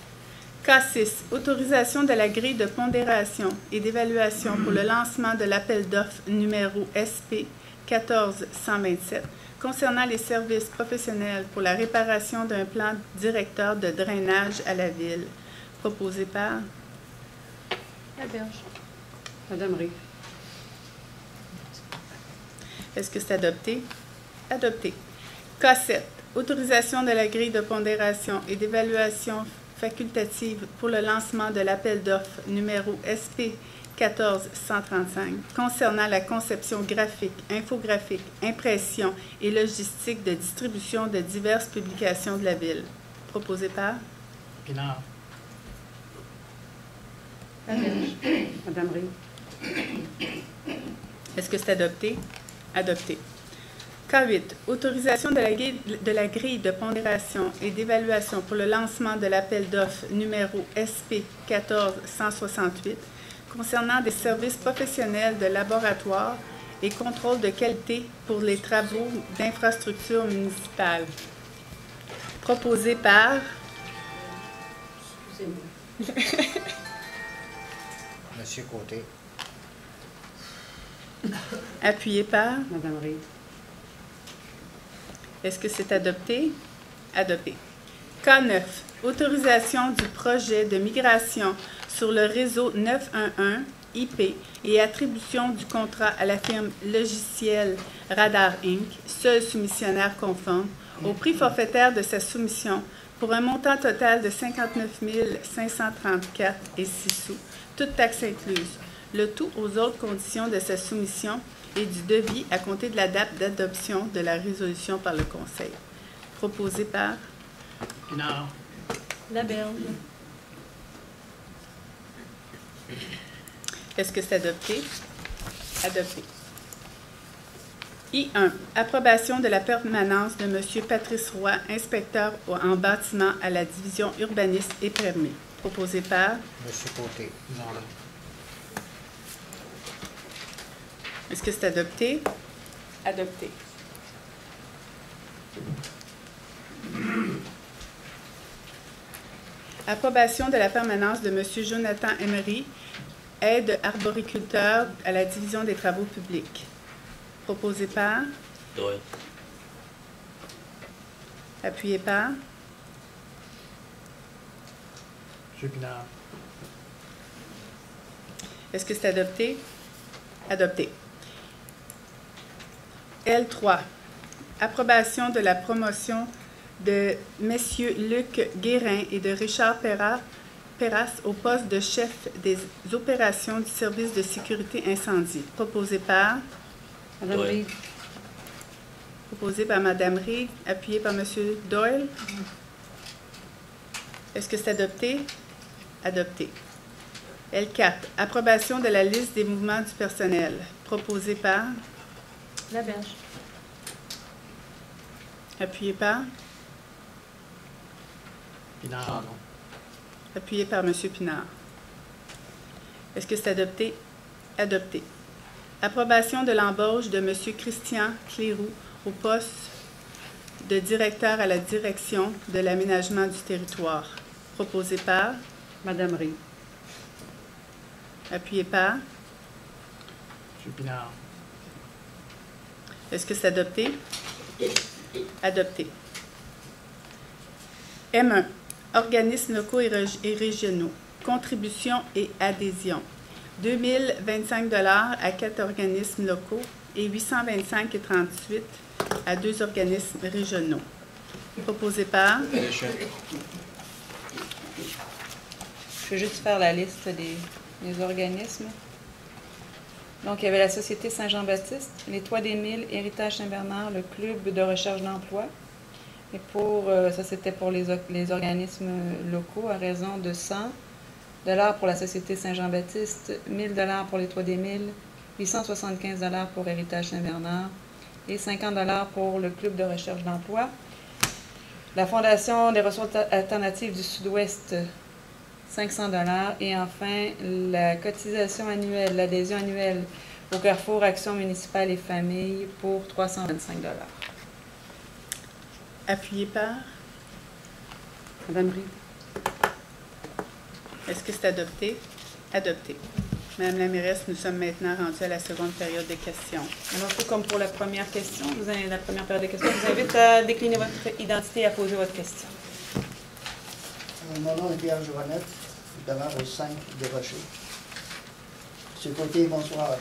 K6. Autorisation de la grille de pondération et d'évaluation pour le lancement de l'appel d'offres numéro SP 14127 concernant les services professionnels pour la réparation d'un plan directeur de drainage à la ville. Proposé par Laberge. Madame Reed. Est-ce que c'est adopté? Adopté. K7. Autorisation de la grille de pondération et d'évaluation facultative pour le lancement de l'appel d'offres numéro SP 14135 concernant la conception graphique, infographique, impression et logistique de distribution de diverses publications de la ville. Proposé par Pinard. Laberge. Madame Reed. Est-ce que c'est adopté? Adopté. K8. Autorisation de la grille de pondération et d'évaluation pour le lancement de l'appel d'offres numéro SP 14168 concernant des services professionnels de laboratoire et contrôle de qualité pour les travaux d'infrastructure municipale. Proposé par Monsieur Côté. Appuyé par Madame Reed. Est-ce que c'est adopté? Adopté. K9. Autorisation du projet de migration sur le réseau 911 IP et attribution du contrat à la firme logicielle Radar Inc., seul soumissionnaire conforme, au prix forfaitaire de sa soumission pour un montant total de 59 534,06 $, toutes taxes incluses, le tout aux autres conditions de sa soumission et du devis à compter de la date d'adoption de la résolution par le Conseil. Proposé par Pinard. Laberge. Est-ce que c'est adopté? Adopté. I1. Approbation de la permanence de M. Patrice Roy, inspecteur en bâtiment à la division urbanisme et permis. Proposé par Monsieur Côté. Non, là. Est-ce que c'est adopté? Adopté. Approbation de la permanence de M. Jonathan Emery, aide arboriculteur à la division des travaux publics. Proposé par? Doyle. Appuyé par? M. Pinard. Est-ce que c'est adopté? Adopté. L3. Approbation de la promotion de messieurs Luc Guérin et de Richard Perras au poste de chef des opérations du service de sécurité incendie. Proposé par? Madame Reid. Proposé par Mme Reid, appuyé par M. Doyle. Est-ce que c'est adopté? Adopté. L4. Approbation de la liste des mouvements du personnel. Proposé par? Laberge. Appuyé par? Pinard. Appuyé par M. Pinard. Est-ce que c'est adopté? Adopté. Approbation de l'embauche de M. Christian Cléroux au poste de directeur à la direction de l'aménagement du territoire. Proposé par? Madame Reid. Appuyé par? M. Pinard. Est-ce que c'est adopté? Adopté. M1. Organismes locaux et régionaux. Contributions et adhésions. 2025 $ à 4 organismes locaux et 825,38 à 2 organismes régionaux. Proposé par? Je vais juste faire la liste des organismes. Donc, il y avait la Société Saint-Jean-Baptiste, les Toits des Milles, Héritage Saint-Bernard, le Club de recherche d'emploi. Et ça, c'était pour les organismes locaux à raison de 100 $ pour la Société Saint-Jean-Baptiste, 1000 $ pour les Toits des Milles, 875 $ pour Héritage Saint-Bernard et 50 $ pour le Club de recherche d'emploi. La Fondation des ressources alternatives du Sud-Ouest, 500 $ et enfin la cotisation annuelle, l'adhésion annuelle au Carrefour Action municipale et famille pour 325 $. Appuyé par? Madame Reid. Est-ce que c'est adopté? Adopté. Madame la mairesse, nous sommes maintenant rendus à la seconde période de questions. Alors, tout comme pour la première question, la première période de questions, je vous invite à décliner votre identité et à poser votre question. Mon nom est Pierre Joannette, je demeure au 5 des Rochers. Monsieur Côté, bonsoir.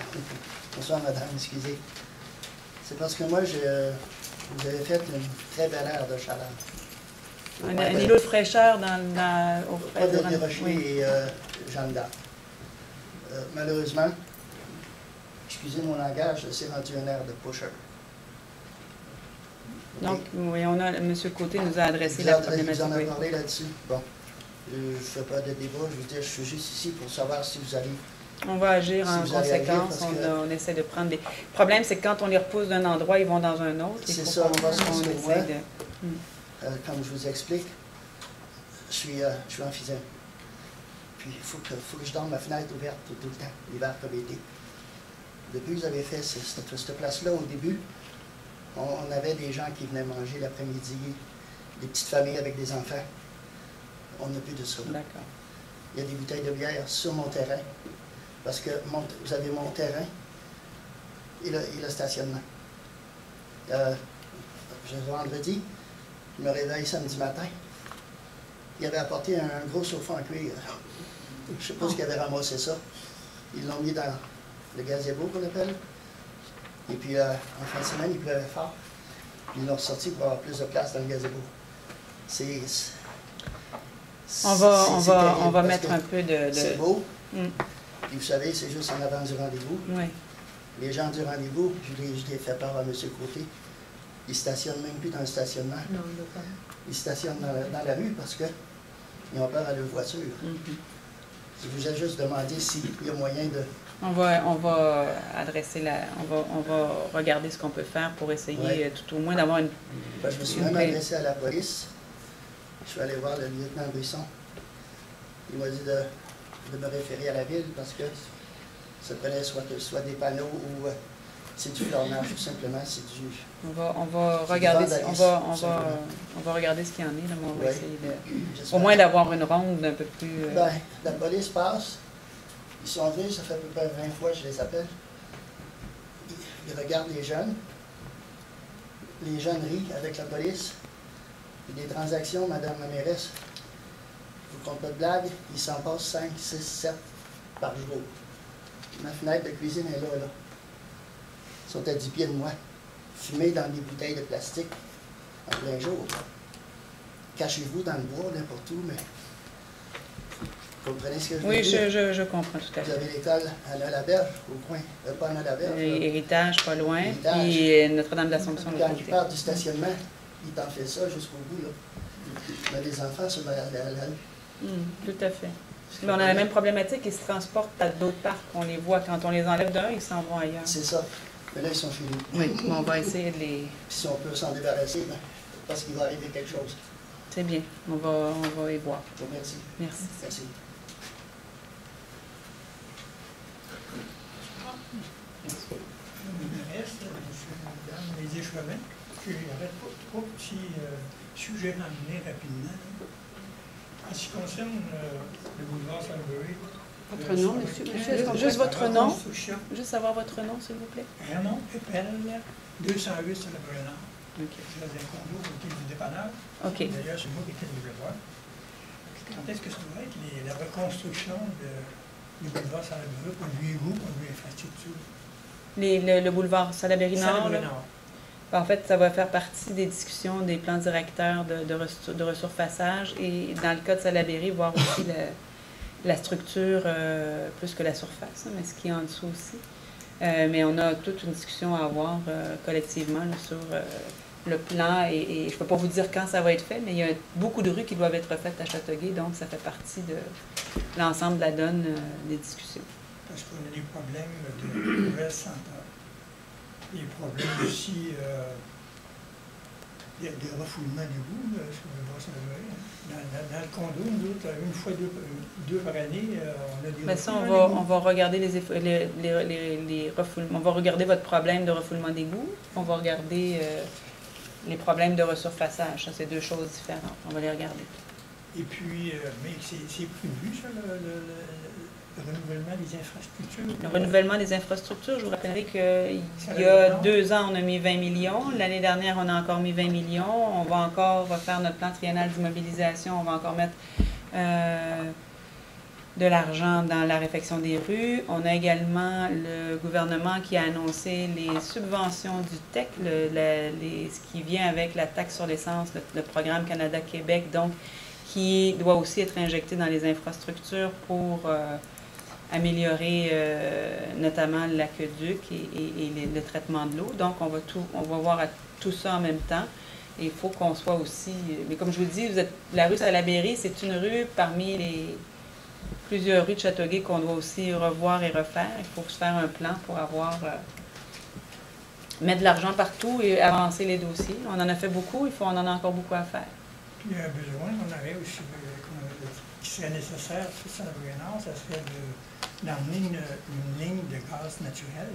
Bonsoir, madame, excusez. C'est parce que moi, vous avez fait une très belle aire de chaleur. Un îlot de fraîcheur au Pas de des Rochers oui. et Jeanne d'Arc. Malheureusement, excusez mon langage, c'est rendu un air de pusher. Donc, oui, M. Côté nous a adressé la problématique. Vous en avez parlé là-dessus. Bon, je ne fais pas de débat, je veux dire, je suis juste ici pour savoir si vous allez... On va agir en conséquence, on essaie de prendre des... Le problème, c'est que quand on les repousse d'un endroit, ils vont dans un autre. C'est ça, on va se essaie de... Comme je vous explique, je suis emphysème. Puis il faut que je dorme ma fenêtre ouverte tout le temps, l'hiver comme l'été. Depuis que vous avez fait cette place-là, au début, on avait des gens qui venaient manger l'après-midi, des petites familles avec des enfants. On n'a plus de ça. D'accord. Il y a des bouteilles de bière sur mon terrain, parce que vous avez mon terrain et le stationnement. Vendredi, je me réveille samedi matin. Il avait apporté un gros sofa en cuir. Je ne sais pas ce qu'il avait ramassé ça. Ils l'ont mis dans le gazebo qu'on appelle. Et puis en fin de semaine, il pleuvait fort. Puis ils l'ont ressorti pour avoir plus de place dans le gazebo. On va mettre un peu de... C'est beau. Puis vous savez, c'est juste en avant du rendez-vous. Oui. Les gens du rendez-vous, je l'ai fait part à M. Côté, ils ne stationnent même plus dans le stationnement. Non, il ne pas. Ils stationnent dans la rue parce qu'ils ont peur à leur voiture. Je vous ai juste demandé s'il y a moyen de... On va adresser on va regarder ce qu'on peut faire pour essayer tout au moins d'avoir une... Ben, je me suis même adressé à la police. Je suis allé voir le lieutenant Buisson. Il m'a dit de me référer à la ville parce que ça prenait soit des panneaux ou c'est du flornage, tout simplement, c'est du... On va regarder on va regarder ce qu'il y en est, là, mais on va essayer de... Au moins d'avoir une ronde un peu plus... Ben, la police passe. Ils sont venus, ça fait à peu près 20 fois que je les appelle. Ils regardent les jeunes. Les jeunes rient avec la police. Des transactions, Madame la mairesse, je vous compte pas de blague, ils s'en passent 5, 6, 7 par jour. Ma fenêtre de cuisine est là. Ils sont à 10 pieds de moi. Fumés dans des bouteilles de plastique en plein jour. Cachez-vous dans le bois, n'importe où, mais... Vous comprenez ce que je veux dire? Oui, je comprends tout à fait. Vous avez l'école à Nolaberge, au coin. Pas à Nolaberge. Héritage, pas loin. Héritage. Puis Notre-Dame d'Assomption. Quand il part du stationnement, il t'en fait ça jusqu'au bout. Là. Il a des enfants sur la rue. Tout à fait. Mais on a la même problématique. Ils se transportent à d'autres parcs. On les voit. Quand on les enlève d'un, ils s'en vont ailleurs. C'est ça. Mais là, ils sont chez nous. Oui, mais on va essayer de les... Puis si on peut s'en débarrasser, ben, parce qu'il va arriver quelque chose. C'est bien. On va y voir. Je vous remercie. Merci. Merci. Les échevins, j'aurais trois petits sujets à amener rapidement. En ce qui concerne le boulevard Salisbury. Votre nom, monsieur? Juste votre nom. Juste savoir votre nom, s'il vous plaît. Raymond Pépel, 208 sur le Brenard. OK. Je suis dans un condo au pied du dépanneur. OK. D'ailleurs, c'est moi qui étais le développeur. Quand est-ce que ça va être la reconstruction du boulevard Salisbury? Conduisez-vous, conduisez l'infrastructure? Le boulevard Salaberry-Nord? Salaberry-Nord. En fait, ça va faire partie des discussions des plans directeurs de resurfaçage et dans le cas de Salaberry, voir aussi la structure plus que la surface, mais ce qui est en dessous aussi. Mais on a toute une discussion à avoir collectivement là, sur le plan et je ne peux pas vous dire quand ça va être fait, mais il y a beaucoup de rues qui doivent être faites à Châteauguay, donc ça fait partie de l'ensemble de la donne des discussions. Parce qu'on a des problèmes de nouvelles centrales. Des problèmes aussi de refoulement d'égouts sur le bas Saint-Louis. Dans le condo, nous autres, une fois deux par année, on a des mais ça, refoulements on va regarder les refoulements. On va regarder votre problème de refoulement d'égouts. On va regarder les problèmes de resurfaçage. Ça, c'est deux choses différentes. On va les regarder. Et puis, mais c'est prévu, ça, le renouvellement des infrastructures? Le renouvellement des infrastructures, je vous rappellerai qu'il y a 2 ans, on a mis 20 millions. L'année dernière, on a encore mis 20 millions. On va encore faire notre plan triennal d'immobilisation. On va encore mettre de l'argent dans la réfection des rues. On a également le gouvernement qui a annoncé les subventions du TEC, ce qui vient avec la taxe sur l'essence, le programme Canada-Québec, donc qui doit aussi être injecté dans les infrastructures pour améliorer notamment l'aqueduc et le traitement de l'eau. Donc, on va voir tout ça en même temps. Et il faut qu'on soit aussi... Mais comme je vous dis, la rue Salaberry, c'est une rue parmi les plusieurs rues de Châteauguay qu'on doit aussi revoir et refaire. Il faut se faire un plan pour mettre de l'argent partout et avancer les dossiers. On en a fait beaucoup, on en a encore beaucoup à faire. Puis il y a un besoin, on avait aussi, qui serait nécessaire sur Salaberry-Nord, ça serait d'emmener une ligne de gaz naturel.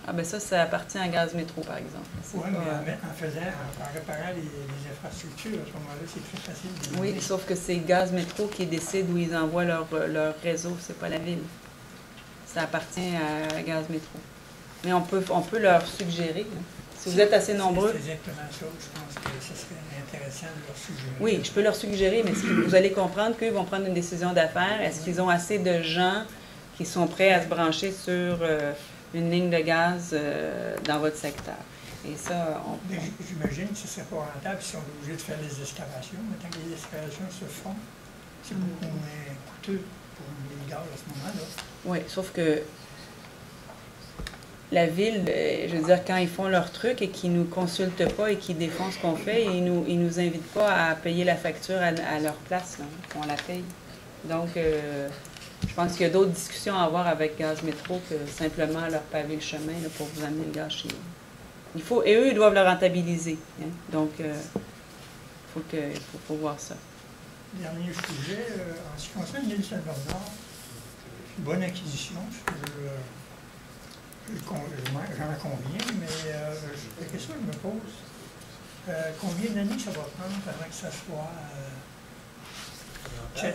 Ah ben ça appartient à Gaz Métro, par exemple. Oui, mais en réparant les infrastructures, à ce moment-là, c'est très facile. Oui, sauf que c'est Gaz Métro qui décide où ils envoient leur réseau, c'est pas la ville. Ça appartient à Gaz Métro. Mais on peut leur suggérer. Là. Si vous êtes assez nombreux... C'est exactement ça. Je pense que ce serait intéressant de leur suggérer. Oui, je peux leur suggérer, mais vous allez comprendre qu'ils vont prendre une décision d'affaires. Est-ce qu'ils ont assez de gens qui sont prêts à se brancher sur une ligne de gaz dans votre secteur? Et ça, j'imagine que ce ne serait pas rentable si on est obligé de faire les excavations. Mais tant que les excavations se font, c'est beaucoup moins coûteux pour les gaz à ce moment-là. Oui, sauf que la ville, je veux dire, quand ils font leur truc et qu'ils ne nous consultent pas et qu'ils défont ce qu'on fait, ils nous invitent pas à payer la facture à leur place, là, qu'on la paye. Donc, Je pense qu'il y a d'autres discussions à avoir avec Gaz Métro que simplement leur paver le chemin là, pour vous amener le gaz chez eux. Et eux, ils doivent le rentabiliser. Hein. Donc, faut voir ça. Dernier sujet, en ce qui concerne l'île Saint-Bernard, une bonne acquisition, j'en conviens, mais la question que je me pose, combien d'années ça va prendre avant que ça soit...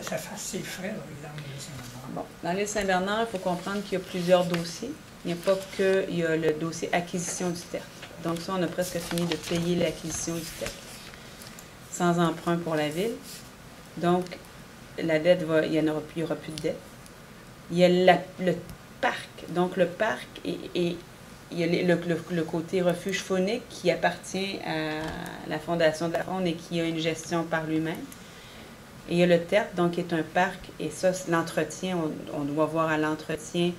ça fasse ses frais, là, dans l'île Saint-Bernard? Bon, dans l'île Saint-Bernard, il faut comprendre qu'il y a plusieurs dossiers. Il n'y a pas que il y a le dossier acquisition du terre. Donc ça, on a presque fini de payer l'acquisition du terre. Sans emprunt pour la ville. Donc, la dette il n'y aura plus de dette. Il y a le parc. Donc, le parc il y a le côté refuge faunique qui appartient à la Fondation de la faune et qui a une gestion par lui-même. Et il y a le Tertre, donc qui est un parc, et ça, l'entretien, on doit voir à l'entretien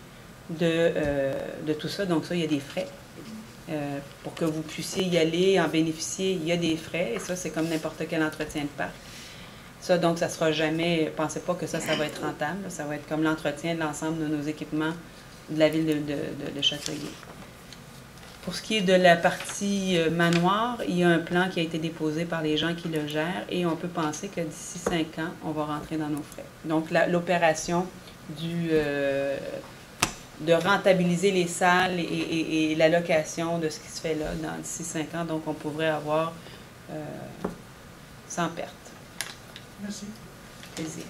de tout ça. Donc ça, il y a des frais. Pour que vous puissiez y aller, en bénéficier, il y a des frais, et ça, c'est comme n'importe quel entretien de parc. Ça, donc, ça ne sera jamais, pensez pas que ça va être rentable, là, ça va être comme l'entretien de l'ensemble de nos équipements de la ville de Châteauguay. Pour ce qui est de la partie manoir, il y a un plan qui a été déposé par les gens qui le gèrent, et on peut penser que d'ici 5 ans, on va rentrer dans nos frais. Donc, l'opération de rentabiliser les salles et la location de ce qui se fait là d'ici 5 ans. Donc, on pourrait avoir sans perte. Merci. Plaisir.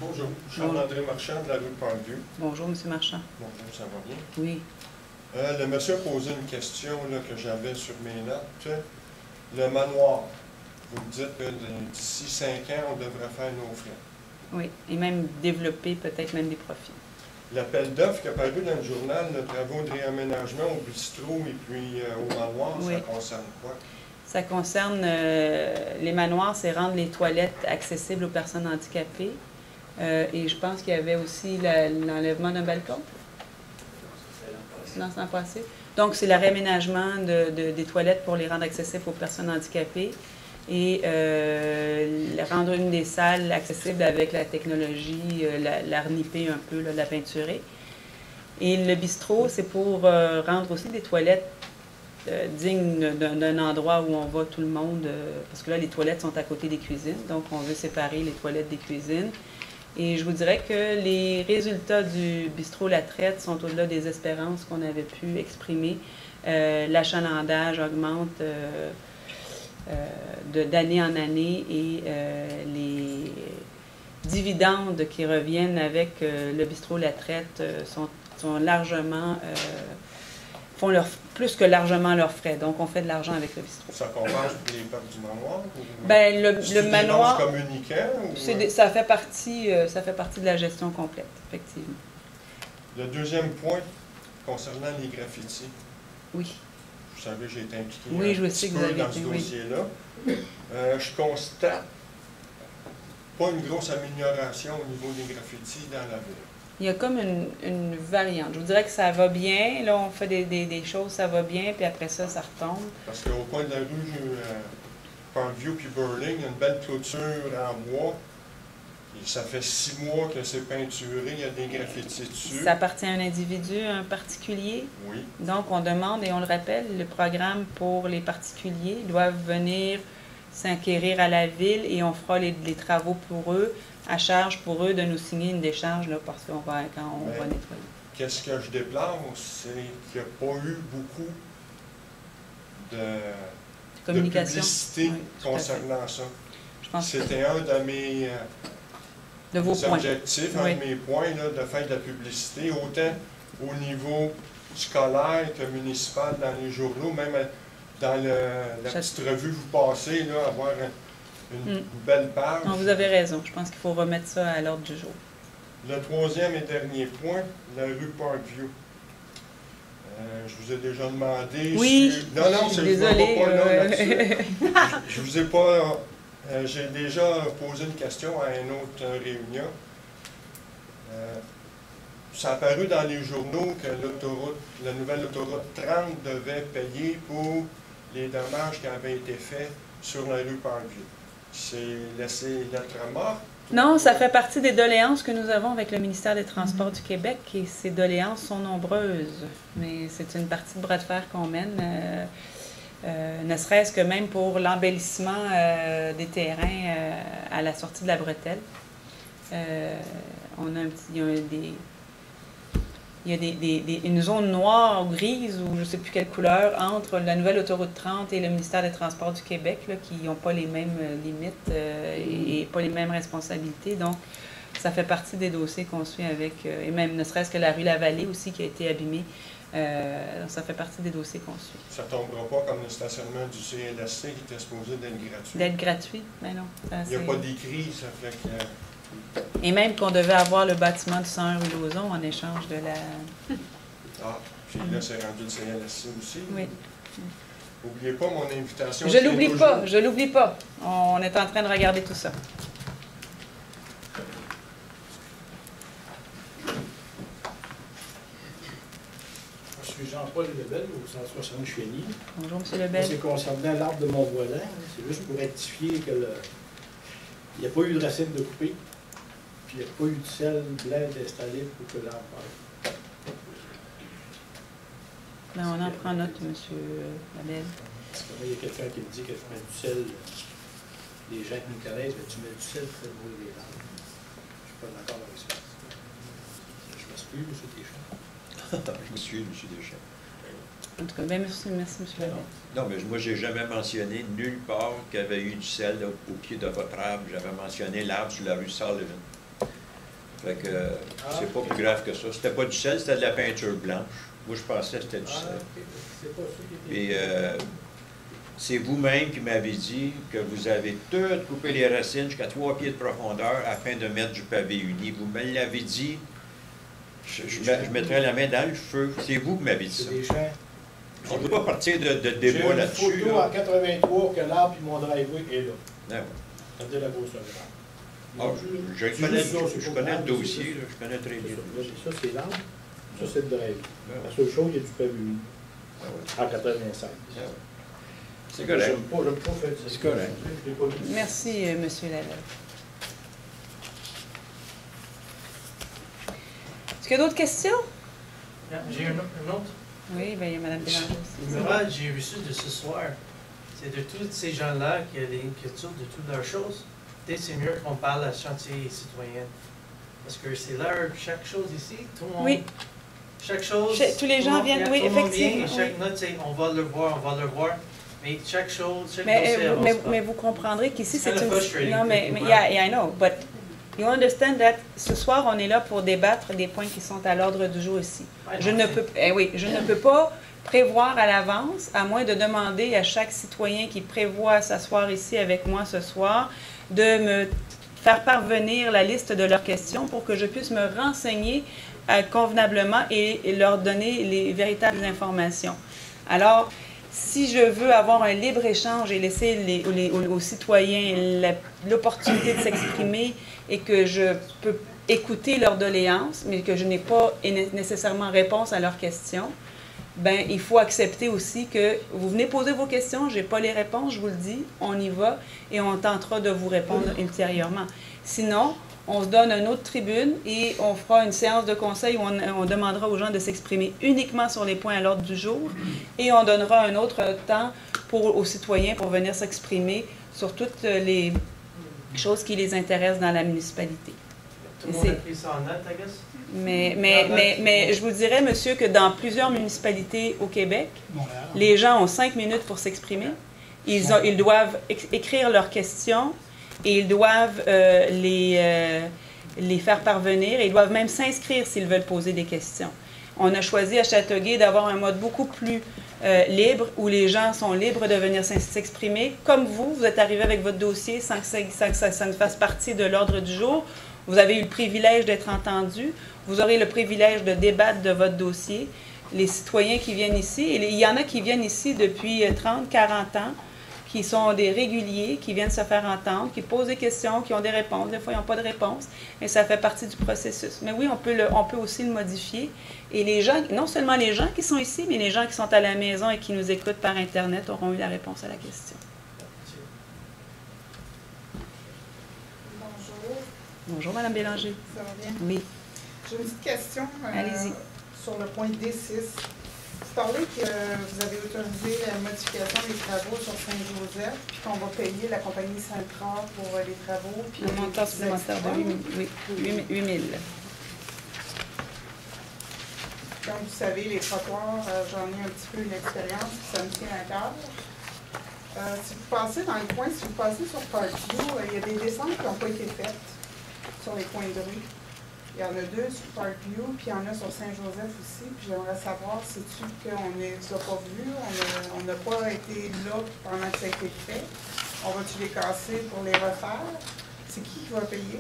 Bonjour, Charles-André Marchand de la rue Pardieu. Bonjour, M. Marchand. Bonjour, ça va bien? Oui. Le monsieur a posé une question là, que j'avais sur mes notes. Le manoir. Vous me dites que d'ici 5 ans, on devrait faire nos frais. Oui, et même développer peut-être même des profits. L'appel d'offres qui a paru dans le journal de travaux de réaménagement au bistrot et puis au manoir, oui. Ça concerne quoi? Ça concerne les manoirs, c'est rendre les toilettes accessibles aux personnes handicapées. Et je pense qu'il y avait aussi l'enlèvement d'un balcon. Non, c'est l'an passé. Donc, c'est le réaménagement des toilettes pour les rendre accessibles aux personnes handicapées. Et rendre une des salles accessible avec la technologie, la reniper un peu, la peinturer. Et le bistrot, c'est pour rendre aussi des toilettes dignes d'un endroit où on va tout le monde, parce que là, les toilettes sont à côté des cuisines, donc on veut séparer les toilettes des cuisines. Et je vous dirais que les résultats du bistrot La Traite sont au-delà des espérances qu'on avait pu exprimer. L'achalandage augmente d'année en année et les dividendes qui reviennent avec le bistrot La Traite sont largement, font plus que largement leurs frais. Donc, on fait de l'argent avec le bistrot. Ça compense les pertes du manoir? Bien, le manoir, communiquant? Ça fait partie de la gestion complète, effectivement. Le deuxième point, concernant les graffitis. Oui. Vous savez, j'ai été impliqué un petit peu dans ce dossier-là. Je constate pas une grosse amélioration au niveau des graffitis dans la ville. Il y a comme une variante. Je vous dirais que ça va bien. Là, on fait des choses, ça va bien, puis après ça, ça retombe. Parce qu'au coin de la rue Parkview puis Burling, il y a une belle clôture en bois. Et ça fait 6 mois que c'est peinturé, il y a des graffitis dessus. Ça appartient à un individu, un particulier. Oui. Donc, on demande, et on le rappelle, le programme pour les particuliers doivent venir s'acquérir à la ville et on fera les travaux pour eux, à charge pour eux de nous signer une décharge là, parce qu'on va, quand on va nettoyer. Qu'est-ce que je déplore, c'est qu'il n'y a pas eu beaucoup de publicité concernant ça. C'était un de mes objectifs, un de mes points, là, de faire de la publicité, autant au niveau scolaire que municipal dans les journaux, même dans la petite revue que vous passez, là, avoir une belle page. Non, vous avez raison. Je pense qu'il faut remettre ça à l'ordre du jour. Le troisième et dernier point, la rue Parkview. Je vous ai déjà demandé... Oui, non, c'est désolée. Je vous ai pas... j'ai déjà posé une question à une autre réunion. Ça a apparu dans les journaux que la nouvelle autoroute 30 devait payer pour les dommages qui avaient été faits sur la rue Parkview. C'est laissé lettre morte? Non, ça fait partie des doléances que nous avons avec le ministère des Transports du Québec et ces doléances sont nombreuses. Mais c'est une partie de bras de fer qu'on mène, ne serait-ce que même pour l'embellissement des terrains à la sortie de la bretelle. On a il y a une zone noire ou grise ou je ne sais plus quelle couleur entre la nouvelle autoroute 30 et le ministère des Transports du Québec là, qui n'ont pas les mêmes limites et pas les mêmes responsabilités. Donc, ça fait partie des dossiers qu'on suit avec, et même ne serait-ce que la rue Lavallée aussi qui a été abîmée. Ça fait partie des dossiers qu'on suit. Ça ne tombera pas comme le stationnement du CLSC qui était supposé d'être gratuit? D'être gratuit? Mais non. Il n'y a pas d'écrit, ça fait que... Et même qu'on devait avoir le bâtiment du 101 rue Lauzon en échange de la... Ah, puis là, c'est rendu le CLSC aussi. Oui. N'oubliez pas mon invitation. Je l'oublie pas, je l'oublie pas. On est en train de regarder tout ça. Je suis Jean-Paul Lebel, au 160 Chény. Bonjour, M. Lebel. C'est concernant l'arbre de mon voisin. C'est juste pour rectifier que il n'y a pas eu de racine de couper, puis il n'y a pas eu de sel blanc installé pour que l'arbre parte. Ben, on en prend note, M. Lebel. Parce que moi, il y a quelqu'un qui me dit que je mets du sel. Les gens qui me connaissent, mais tu mets du sel pour brûler les arbres. Je ne suis pas d'accord avec ça. Je m'excuse, M. Deschamps. Je m'excuse, M. Deschamps. En tout cas, bien, merci, M. Lebel. Non, mais moi, j'ai jamais mentionné nulle part qu'il y avait eu du sel là, au pied de votre arbre. J'avais mentionné l'arbre sur la rue Sullivan. Fait que c'est pas plus grave que ça. C'était pas du sel, c'était de la peinture blanche. Moi, je pensais que c'était du sel. C'est pas ça qui était... Et c'est vous-même qui m'avez dit que vous avez tout coupé les racines jusqu'à 3 pieds de profondeur afin de mettre du pavé uni. Vous me l'avez dit. Je mettrais la main dans le feu. C'est vous qui m'avez dit ça. On ne peut pas partir de débat là-dessus. J'ai une photo en 83 que l'arbre et mon driveway est là. Ah ouais. Regardez la grosseur de l'arbre. Je connais le dossier, là, je connais très bien. Ça, c'est l'arbre. Ça, c'est le driveway. La seule chose, il y a du pavé uni. En 85. C'est correct. J'aime pas faire ça. C'est correct. Merci, M. Lebel. Est-ce qu'il y a d'autres questions? J'ai une autre. Oui, bien, il y a Mme Bélanger aussi. Le message que j'ai reçu de ce soir, c'est de tous ces gens-là qui ont des inquiétudes de toutes leurs choses. Peut-être c'est mieux qu'on parle à chantier citoyen. Parce que c'est leur chaque chose ici, tout le monde. Oui. Chaque chose. Tous les gens viennent, oui, effectivement. Chaque note, c'est on va le voir. Mais chaque chose, chaque dossier. Mais vous comprendrez qu'ici, c'est kind of frustrating. Non, mais yeah, I know, but you understand that ce soir, on est là pour débattre des points qui sont à l'ordre du jour ici. Je ne peux pas prévoir à l'avance, à moins de demander à chaque citoyen qui prévoit s'asseoir ici avec moi ce soir, de me faire parvenir la liste de leurs questions pour que je puisse me renseigner convenablement et leur donner les véritables informations. Alors, si je veux avoir un libre-échange et laisser aux citoyens l'opportunité de s'exprimer et que je peux écouter leurs doléances, mais que je n'ai pas nécessairement réponse à leurs questions, ben il faut accepter aussi que vous venez poser vos questions, je n'ai pas les réponses, je vous le dis, on y va et on tentera de vous répondre ultérieurement. Sinon, on se donne une autre tribune et on fera une séance de conseil où on demandera aux gens de s'exprimer uniquement sur les points à l'ordre du jour et on donnera un autre temps aux citoyens pour venir s'exprimer sur toutes les choses qui les intéressent dans la municipalité. Tout le monde a pris ça en note, I guess? Mais je vous dirais, monsieur, que dans plusieurs municipalités au Québec, les gens ont 5 minutes pour s'exprimer. Ils doivent écrire leurs questions et ils doivent les faire parvenir. Et ils doivent même s'inscrire s'ils veulent poser des questions. On a choisi à Châteauguay d'avoir un mode beaucoup plus libre, où les gens sont libres de venir s'exprimer. Comme vous êtes arrivé avec votre dossier sans que ça ne fasse partie de l'ordre du jour. Vous avez eu le privilège d'être entendu. Vous aurez le privilège de débattre de votre dossier. Les citoyens qui viennent ici, et il y en a qui viennent ici depuis 30, 40 ans, qui sont des réguliers, qui viennent se faire entendre, qui posent des questions, qui ont des réponses. Des fois, ils n'ont pas de réponse, mais ça fait partie du processus. Mais oui, on peut aussi le modifier. Et les gens, non seulement les gens qui sont ici, mais les gens qui sont à la maison et qui nous écoutent par Internet auront eu la réponse à la question. Bonjour. Bonjour, Madame Bélanger. Ça va bien? Oui. J'ai une petite question Allez-y. sur le point D6. Vous parlez que vous avez autorisé la modification des travaux sur Saint-Joseph, puis qu'on va payer la compagnie Centra pour les travaux. Puis Un montant supplémentaire de 8 000. Comme vous savez, les trottoirs, j'en ai un petit peu une expérience, puis ça me tient à cœur. Si vous passez dans le coin, si vous passez sur Parkview, il y a des descentes qui n'ont pas été faites sur les coins de rue. Il y en a 2 sur Parkview, puis il y en a sur Saint-Joseph aussi. Puis j'aimerais savoir, sais-tu qu'on ne les a pas vus, on n'a pas été là pendant que ça a été fait. On va-tu les casser pour les refaire? C'est qui va payer?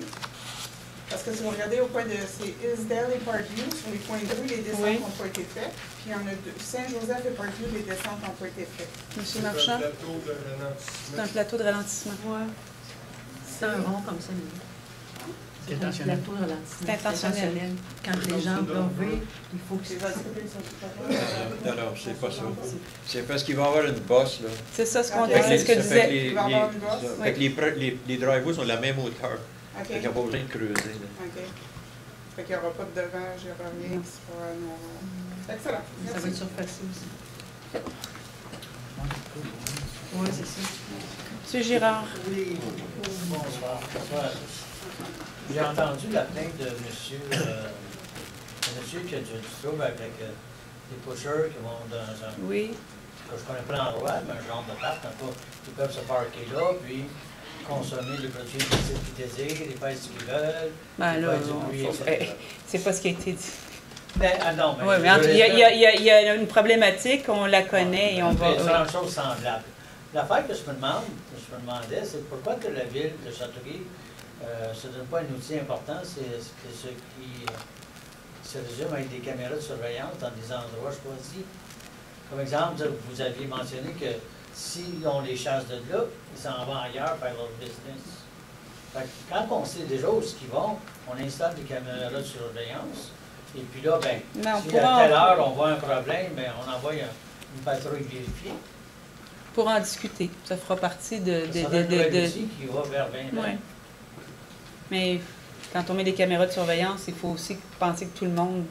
Parce que si vous regardez au coin de Hillsdale et Parkview, sur les coins de rue, les descentes n'ont pas été faites. Puis il y en a 2. Saint-Joseph et Parkview, les descentes n'ont pas été faites. Monsieur Marchand? C'est un plateau de ralentissement. Oui. C'est un rond comme ça. C'est un plateau de ralentissement. C'est intentionnel. Quand les gens doivent ver, il faut que Non, non, c'est pas ça. C'est parce qu'il va y avoir une bosse, là. C'est ça ce qu'on dit, Fait que c'est ce que ça disait. fait que Il va y avoir une bosse? fait que les driveways sont de la même hauteur. OK. Fait qu'il n'y a pas besoin de creuser. Là. OK. Fait qu'il n'y aura pas de devant, il n'y aura rien qui sera non. Excellent. ça va être surfacé aussi. Oui, c'est ça. Monsieur Girard. Oui, bonsoir. Bonsoir. J'ai entendu la plainte de monsieur qui a du trouble avec les pushers qui vont dans un... Oui. Je ne connais pas l'endroit, mais un genre de parc, ils peuvent se parquer là, puis consommer les produits qu'ils désirent, les pêches qu'ils veulent. Ben là, c'est pas ce qui a été dit. Ben, non, mais... Oui, mais il y a une problématique, on la connaît et on va... C'est une chose semblable. L'affaire que je me demandais, c'est pourquoi que la ville de Châteauguay ne se donne pas un outil important, c'est ce qui se résume avec des caméras de surveillance dans des endroits choisis. Comme exemple, vous aviez mentionné que si on les chasse de là, ils s'en vont ailleurs faire leur business. Fait que quand on sait déjà où ils vont, on installe des caméras de surveillance. Et puis là, ben, si à telle heure on voit un problème, ben, on envoie une patrouille vérifier. Pour en discuter. Ça fera partie de... Ça va être un outil qui va vers 20 ouais. Mais quand on met des caméras de surveillance, il faut aussi penser que tout le monde...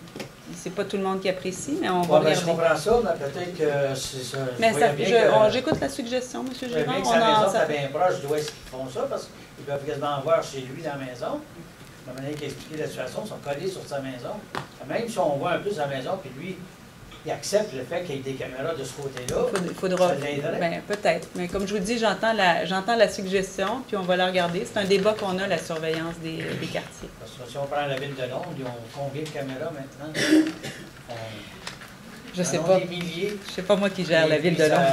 C'est pas tout le monde qui apprécie, mais on va regarder. Je comprends ça, mais peut-être que c'est ça... Mais j'écoute la suggestion, M. Girard. Bien que sa maison est bien proche, je dois qu'ils font ça, parce qu'ils peuvent quasiment voir chez lui dans la maison. La manière qu'il a expliqué la situation, ils sont collés sur sa maison. Même si on voit un peu sa maison, puis lui, il accepte le fait qu'il y ait des caméras de ce côté-là, ça l'aiderait. Ben, peut-être. Mais comme je vous dis, j'entends la suggestion, puis on va la regarder. C'est un débat qu'on a, la surveillance des quartiers. Parce que si on prend la ville de Londres, ils ont combien de caméras maintenant? Je sais pas. Des milliers. Je sais pas moi qui gère la ville de Londres.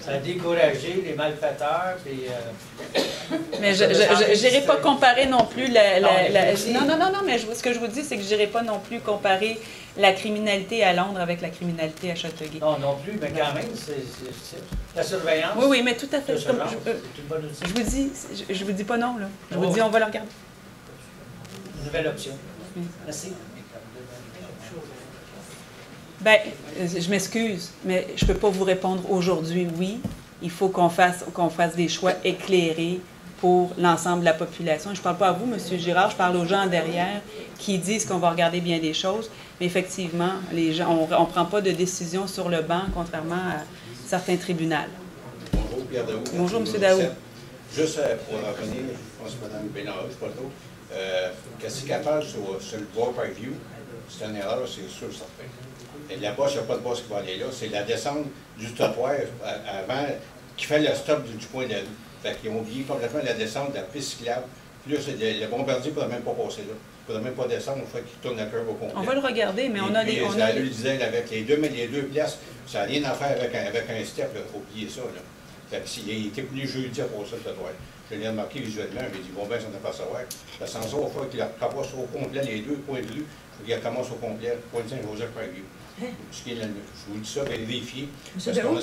Ça a découragé les malfaiteurs. Puis, mais je n'irai pas comparer non plus non, mais ce que je vous dis, c'est que je n'irai pas non plus comparer la criminalité à Londres avec la criminalité à Châteauguay. Non plus, mais quand même, c'est la surveillance. Oui, mais tout à fait. Je vous dis pas non, là. Je vous dis, on va le regarder. Une nouvelle option. Merci. Bien, je m'excuse, mais je ne peux pas vous répondre aujourd'hui, oui. Il faut qu'on fasse des choix éclairés pour l'ensemble de la population. Je ne parle pas à vous, M. Girard, je parle aux gens derrière qui disent qu'on va regarder bien des choses. Mais effectivement, les gens, on ne prend pas de décision sur le banc, contrairement à certains tribunaux. Bonjour, Pierre Daoud. Bonjour, M. Daoud. Juste pour revenir, je pense que Mme Bélanger, je ne sais pas trop, qu'est-ce qu'elle parle sur le bois Parkview, c'est une erreur, c'est sûr, certain. Et là-bas, il n'y a pas de boss qui va aller là. C'est la descente du trottoir avant qui fait le stop du point de la rue. Fait qu'ils ont oublié complètement la descente de la piste cyclable. Puis là, le bombardier ne pourrait même pas passer là. Il ne pourrait même pas descendre. Il faut qu'il tourne la curve au complet. On va le regarder, mais on a des... On a le diesel avec les deux places. Ça n'a rien à faire avec un step. Il faut oublier ça. Là. Fait que il était venu jeudi pour ça, le trottoir. Je l'ai remarqué visuellement. J'ai dit, bon, ben, ça n'a pas à savoir. L'ascenseur, il faut qu'il recommence au complet les deux points de rue. Il faut qu'il recommence au complet. Point de Saint-Joseph Parkview. Je vous dis ça, vérifier. Monsieur Daoud,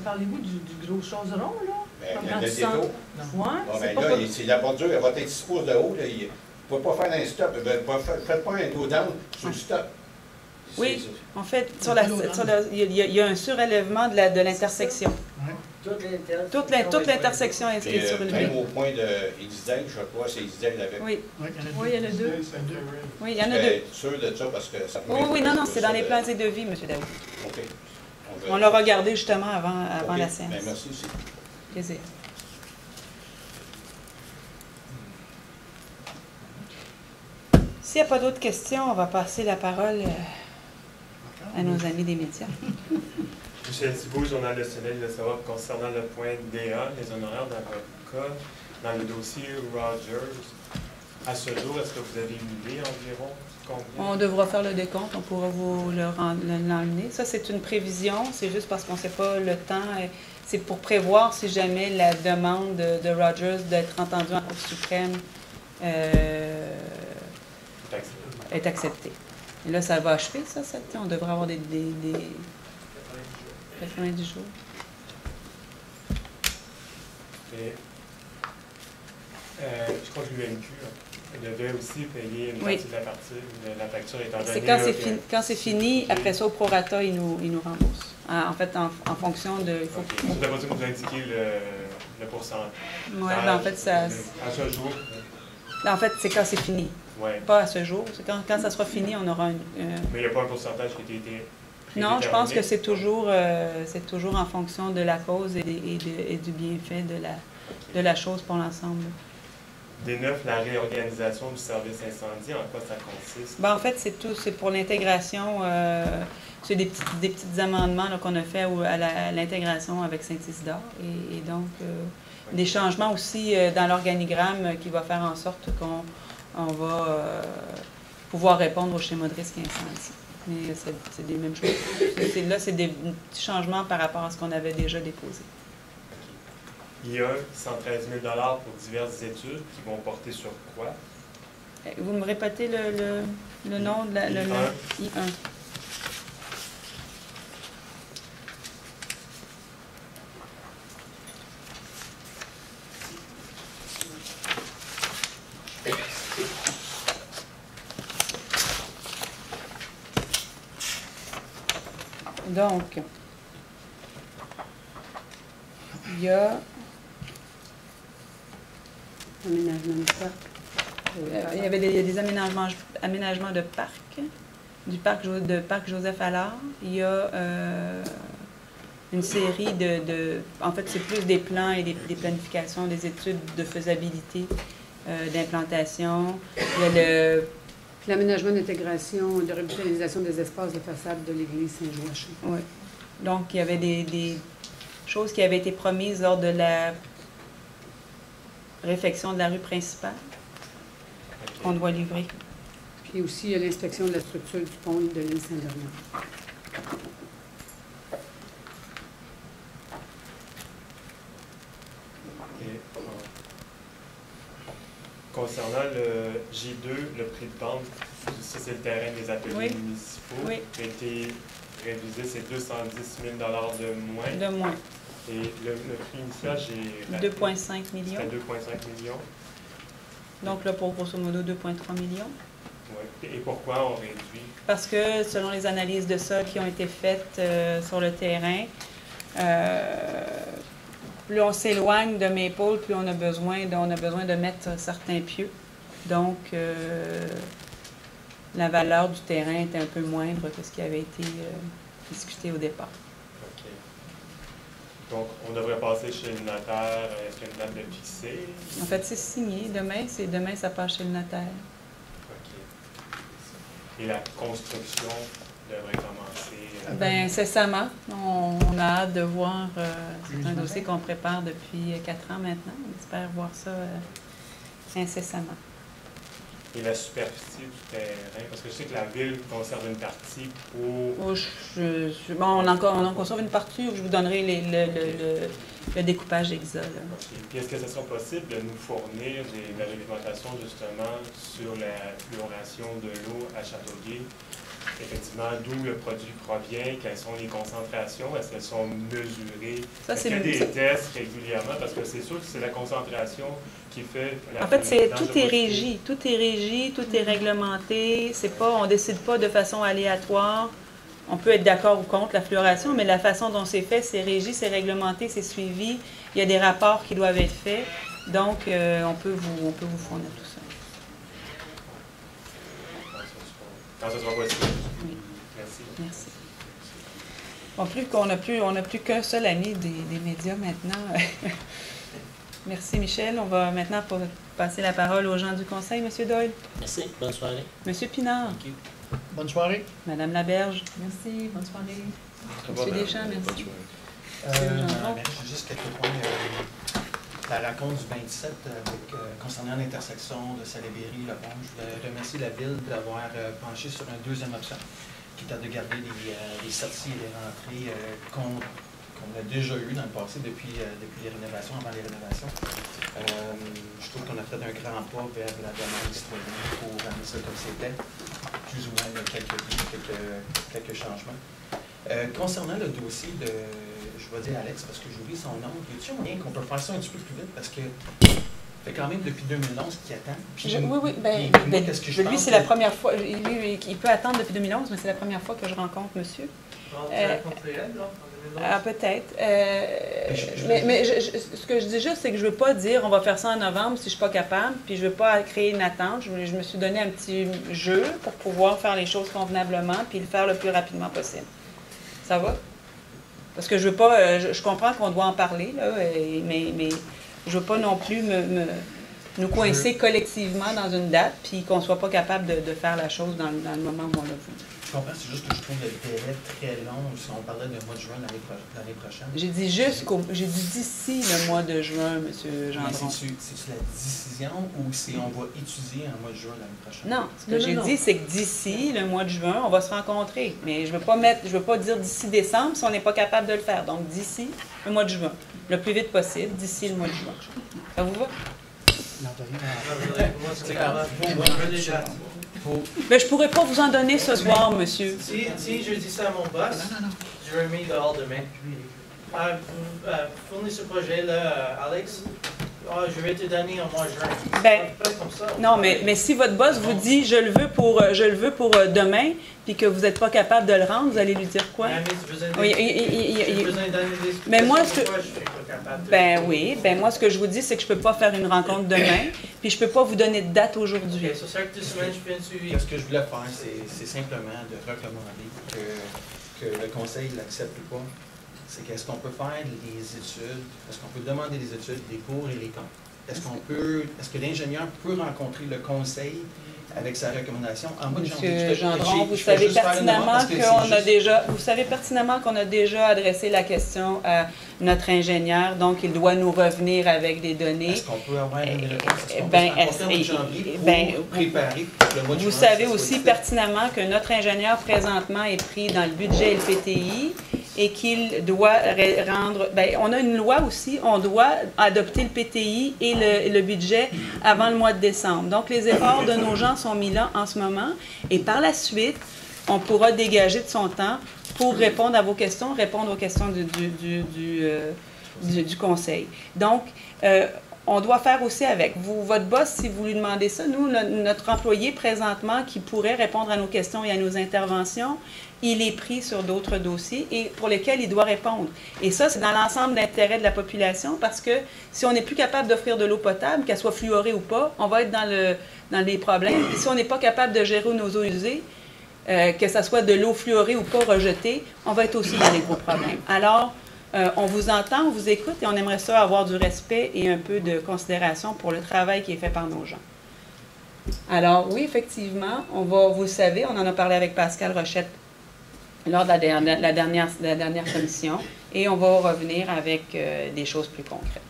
parlez-vous du gros chose rond, là? Comme le détour. Ouais, c'est la bordure, elle va être 6 pouces de haut. Là, il ne peut pas faire un stop. Faites pas un dos down sur le stop. Oui, en fait, il y a un surélèvement de l'intersection. Toute l'intersection est surélevée. Même au point de Edisdale, je crois, c'est Edisdale avec. Oui. Oui, il y en a deux. Oui, il y en a deux. Sûr de ça parce que ça peut Oui, non, c'est dans les plans et devis, M. Daoud. OK. On l'a regardé justement avant la séance. Bien, merci aussi. Plaisir. S'il n'y a pas d'autres questions, on va passer la parole à nos amis des médias. Michel Thibault, Journal Le Soleil, de savoir concernant le point DA, les honoraires d'avocat dans le dossier Rogers. À ce jour, est-ce que vous avez une idée environ combien? On devra faire le décompte, on pourra vous l'emmener. Ça, c'est une prévision, c'est juste parce qu'on ne sait pas le temps. C'est pour prévoir si jamais la demande de Rogers d'être entendue en Cour suprême est acceptée. Et là, ça va achever, ça, on devrait avoir des 90 jours. Et, je crois que l'UMQ devait aussi payer une Oui. partie de la facture étant donné... C'est quand c'est fini, après ça, au prorata, ils nous remboursent. En fait, en fonction de... Il faut OK. C'est pas possible que vous indiquiez le pourcentage. Oui, en fait, ça... À ce jour? En fait, c'est quand c'est fini. Ouais. Pas à ce jour. C'est quand ça sera fini, on aura une... Mais il n'y a pas un pourcentage qui a été... Non, je pense que c'est toujours en fonction de la cause et du bienfait de la chose pour l'ensemble. D9, la réorganisation du service incendie, en quoi ça consiste? Ben, en fait, c'est pour l'intégration. C'est des petits amendements qu'on a fait à l'intégration avec Saint-Isidore. Et donc, des changements aussi dans l'organigramme qui va faire en sorte qu'on va pouvoir répondre au schéma de risque incendie. Mais c'est des mêmes choses. Là, c'est des petits changements par rapport à ce qu'on avait déjà déposé. Il y a 113 000 $ pour diverses études qui vont porter sur quoi? Vous me répétez le nom de I1. Donc, il y a aménagement de parc. Il y avait des aménagements de parc, du parc Joseph Allard. Il y a une série en fait, c'est plus des plans et des planifications, des études de faisabilité, d'implantation. Il y a l'aménagement d'intégration, de revitalisation des espaces de façade de l'église Saint-Joachim. Oui. Donc, il y avait des choses qui avaient été promises lors de la réfection de la rue principale qu'on doit livrer. Puis aussi, il y a l'inspection de la structure du pont de l'île Saint-Bernard. Concernant le J2, le prix de vente, ça c'est le terrain des ateliers municipaux, qui a été révisé, c'est 210 000 $ de moins. De moins. Et le prix initial, j'ai... 2,5 millions. C'était 2,5 millions. Donc là, pour grosso modo, 2,3 millions. Oui. Et pourquoi on réduit? Parce que selon les analyses de sol qui ont été faites sur le terrain, plus on s'éloigne de Maple, plus on a besoin de mettre certains pieux. Donc, la valeur du terrain est un peu moindre que ce qui avait été discuté au départ. OK. Donc, on devrait passer chez le notaire. Est-ce qu'il y a une date de fixée? En fait, c'est signé. Demain, ça passe chez le notaire. OK. Et la construction devrait commencer? Bien, incessamment. On a hâte de voir. C'est un dossier qu'on prépare depuis 4 ans maintenant. On espère voir ça incessamment. Et la superficie du terrain? Parce que je sais que la ville conserve une partie pour... on en conserve une partie où je vous donnerai le découpage exact. Puis est-ce que ce sera possible de nous fournir de la documentation justement sur la fluoration de l'eau à Châteauguay effectivement d'où le produit provient, quelles sont les concentrations, est-ce qu'elles sont mesurées, Ça, est-ce qu'il y a des tests régulièrement, parce que c'est sûr que c'est la concentration qui fait la En fait, tout est régi, tout est réglementé. C'est pas, on décide pas de façon aléatoire. On peut être d'accord ou contre la fluoration, mais la façon dont c'est fait, c'est régi, c'est réglementé, c'est suivi. Il y a des rapports qui doivent être faits. Donc, on peut vous fournir tout ça. Quand ce sera possible. Oui. Merci. Merci. Bon, on n'a plus qu'un seul ami des médias maintenant. Merci, Michel. On va maintenant passer la parole aux gens du Conseil. Monsieur Doyle. Merci. Bonne soirée. Monsieur Pinard. Bonne soirée. Madame Laberge. Merci. Bonne soirée. Monsieur Deschamps, merci. J'ai juste quelques points. La rencontre du 27 concernant l'intersection de Salaberry, Le Pont, je voudrais remercier la Ville d'avoir penché sur une deuxième option, qui était de garder les sorties et les rentrées qu'on a déjà eues dans le passé depuis les rénovations, avant les rénovations. Je trouve qu'on a fait un grand pas vers la demande citoyenne pour ramener ça comme c'était. Plus ou moins quelques changements. Concernant le dossier de, je vais dire Alex parce que j'oublie son nom, y a-t-il moyen qu'on peut faire ça un petit peu plus vite parce que ça fait quand même depuis 2011 qu'il attend. Oui, lui, c'est la première fois, il peut attendre depuis 2011, mais c'est la première fois que je rencontre monsieur. Tu as rencontré elle, là, en 2011? Ah, peut-être. Mais ce que je dis juste, c'est que je ne veux pas dire on va faire ça en novembre si je ne suis pas capable, puis je ne veux pas créer une attente. Je me suis donné un petit jeu pour pouvoir faire les choses convenablement, puis le faire le plus rapidement possible. Ça va? Parce que je veux pas, je comprends qu'on doit en parler, là, mais je veux pas non plus nous coincer collectivement dans une date, puis qu'on soit pas capable de faire la chose dans le moment où on l'a voulu. Je comprends, c'est juste que je trouve le délai très long si on parlait du mois de juin l'année prochaine. J'ai dit d'ici le mois de juin, M. Gendron. C'est-tu la décision ou c'est on va étudier en mois de juin l'année prochaine? Non, ce que j'ai dit, c'est que d'ici le mois de juin, on va se rencontrer. Mais je veux pas dire d'ici décembre si on n'est pas capable de le faire. Donc d'ici le mois de juin, le plus vite possible, d'ici le mois de juin. Ça vous va? Mais je ne pourrais pas vous en donner ce soir, monsieur. Si je dis ça à mon boss, je remets dehors demain. Fournis ce projet-là, Alex. Je vais te donner en mois de juin. Pas comme ça. Non, mais si votre boss vous dit je le veux pour demain, puis que vous n'êtes pas capable de le rendre, vous allez lui dire quoi? Mais moi, moi, ce que je vous dis, c'est que je ne peux pas faire une rencontre demain, puis je ne peux pas vous donner de date aujourd'hui. Okay, sur chaque 2 semaines, je fais une suivi. Ce que je voulais faire, c'est simplement de recommander que le conseil l'accepte ou pas. C'est qu'est-ce qu'on peut faire les études, est-ce qu'on peut demander des études, des pour et les contre? Est-ce que l'ingénieur peut rencontrer le conseil avec sa recommandation en mois de janvier? Monsieur Gendron, vous savez pertinemment qu'on a déjà adressé la question à notre ingénieur, donc il doit nous revenir avec des données. Est-ce qu'on peut avoir une réponse en mois de janvier pour préparer le mois de juin? Vous savez aussi pertinemment que notre ingénieur présentement est pris dans le budget LPTI et qu'il doit rendre... on a une loi aussi, on doit adopter le PTI et le budget avant le mois de décembre. Donc, les efforts de nos gens sont mis là en ce moment et par la suite, on pourra dégager de son temps pour répondre à vos questions, répondre aux questions du Conseil. Donc, on doit faire aussi avec. Votre boss, si vous lui demandez ça, nous, notre employé présentement qui pourrait répondre à nos questions et à nos interventions, il est pris sur d'autres dossiers et pour lesquels il doit répondre. Et ça, c'est dans l'ensemble de l'intérêt de la population parce que si on n'est plus capable d'offrir de l'eau potable, qu'elle soit fluorée ou pas, on va être dans les problèmes. Et si on n'est pas capable de gérer nos eaux usées, que ce soit de l'eau fluorée ou pas rejetée, on va être aussi dans les gros problèmes. Alors, on vous entend, on vous écoute et on aimerait ça avoir du respect et un peu de considération pour le travail qui est fait par nos gens. Alors, oui, effectivement, vous le savez, on en a parlé avec Pascal Rochette lors de la dernière commission et on va revenir avec des choses plus concrètes.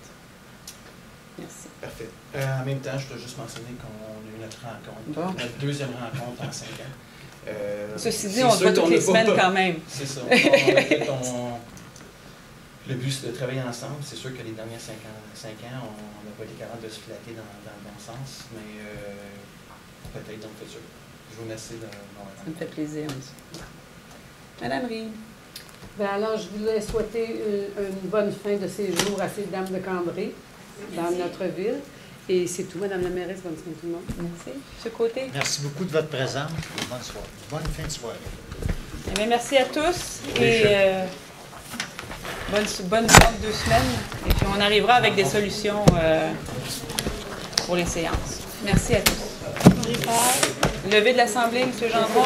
Merci. Parfait. En même temps, je dois juste mentionner qu'on a eu notre rencontre, notre deuxième rencontre en 5 ans. Ceci dit, on se voit toutes les semaines quand même. C'est ça. Le but, c'est de travailler ensemble. C'est sûr que les derniers 5 ans, on n'a pas été capable de se flatter dans le bon sens, mais peut-être dans le futur. Je vous remercie de Ça me fait plaisir, monsieur. Madame Rie. Ben alors, je voulais souhaiter une bonne fin de séjour à ces dames de Cambrai dans notre ville. Et c'est tout, Madame la mairesse. Bonne soirée tout le monde. Merci. Monsieur Côté. Merci beaucoup de votre présence. Bonne soirée. Bonne fin de soirée. Eh bien, merci à tous et bonne sorte 2 semaines. Et puis on arrivera avec des solutions pour les séances. Merci à tous. Levée de l'Assemblée, M. Gendron.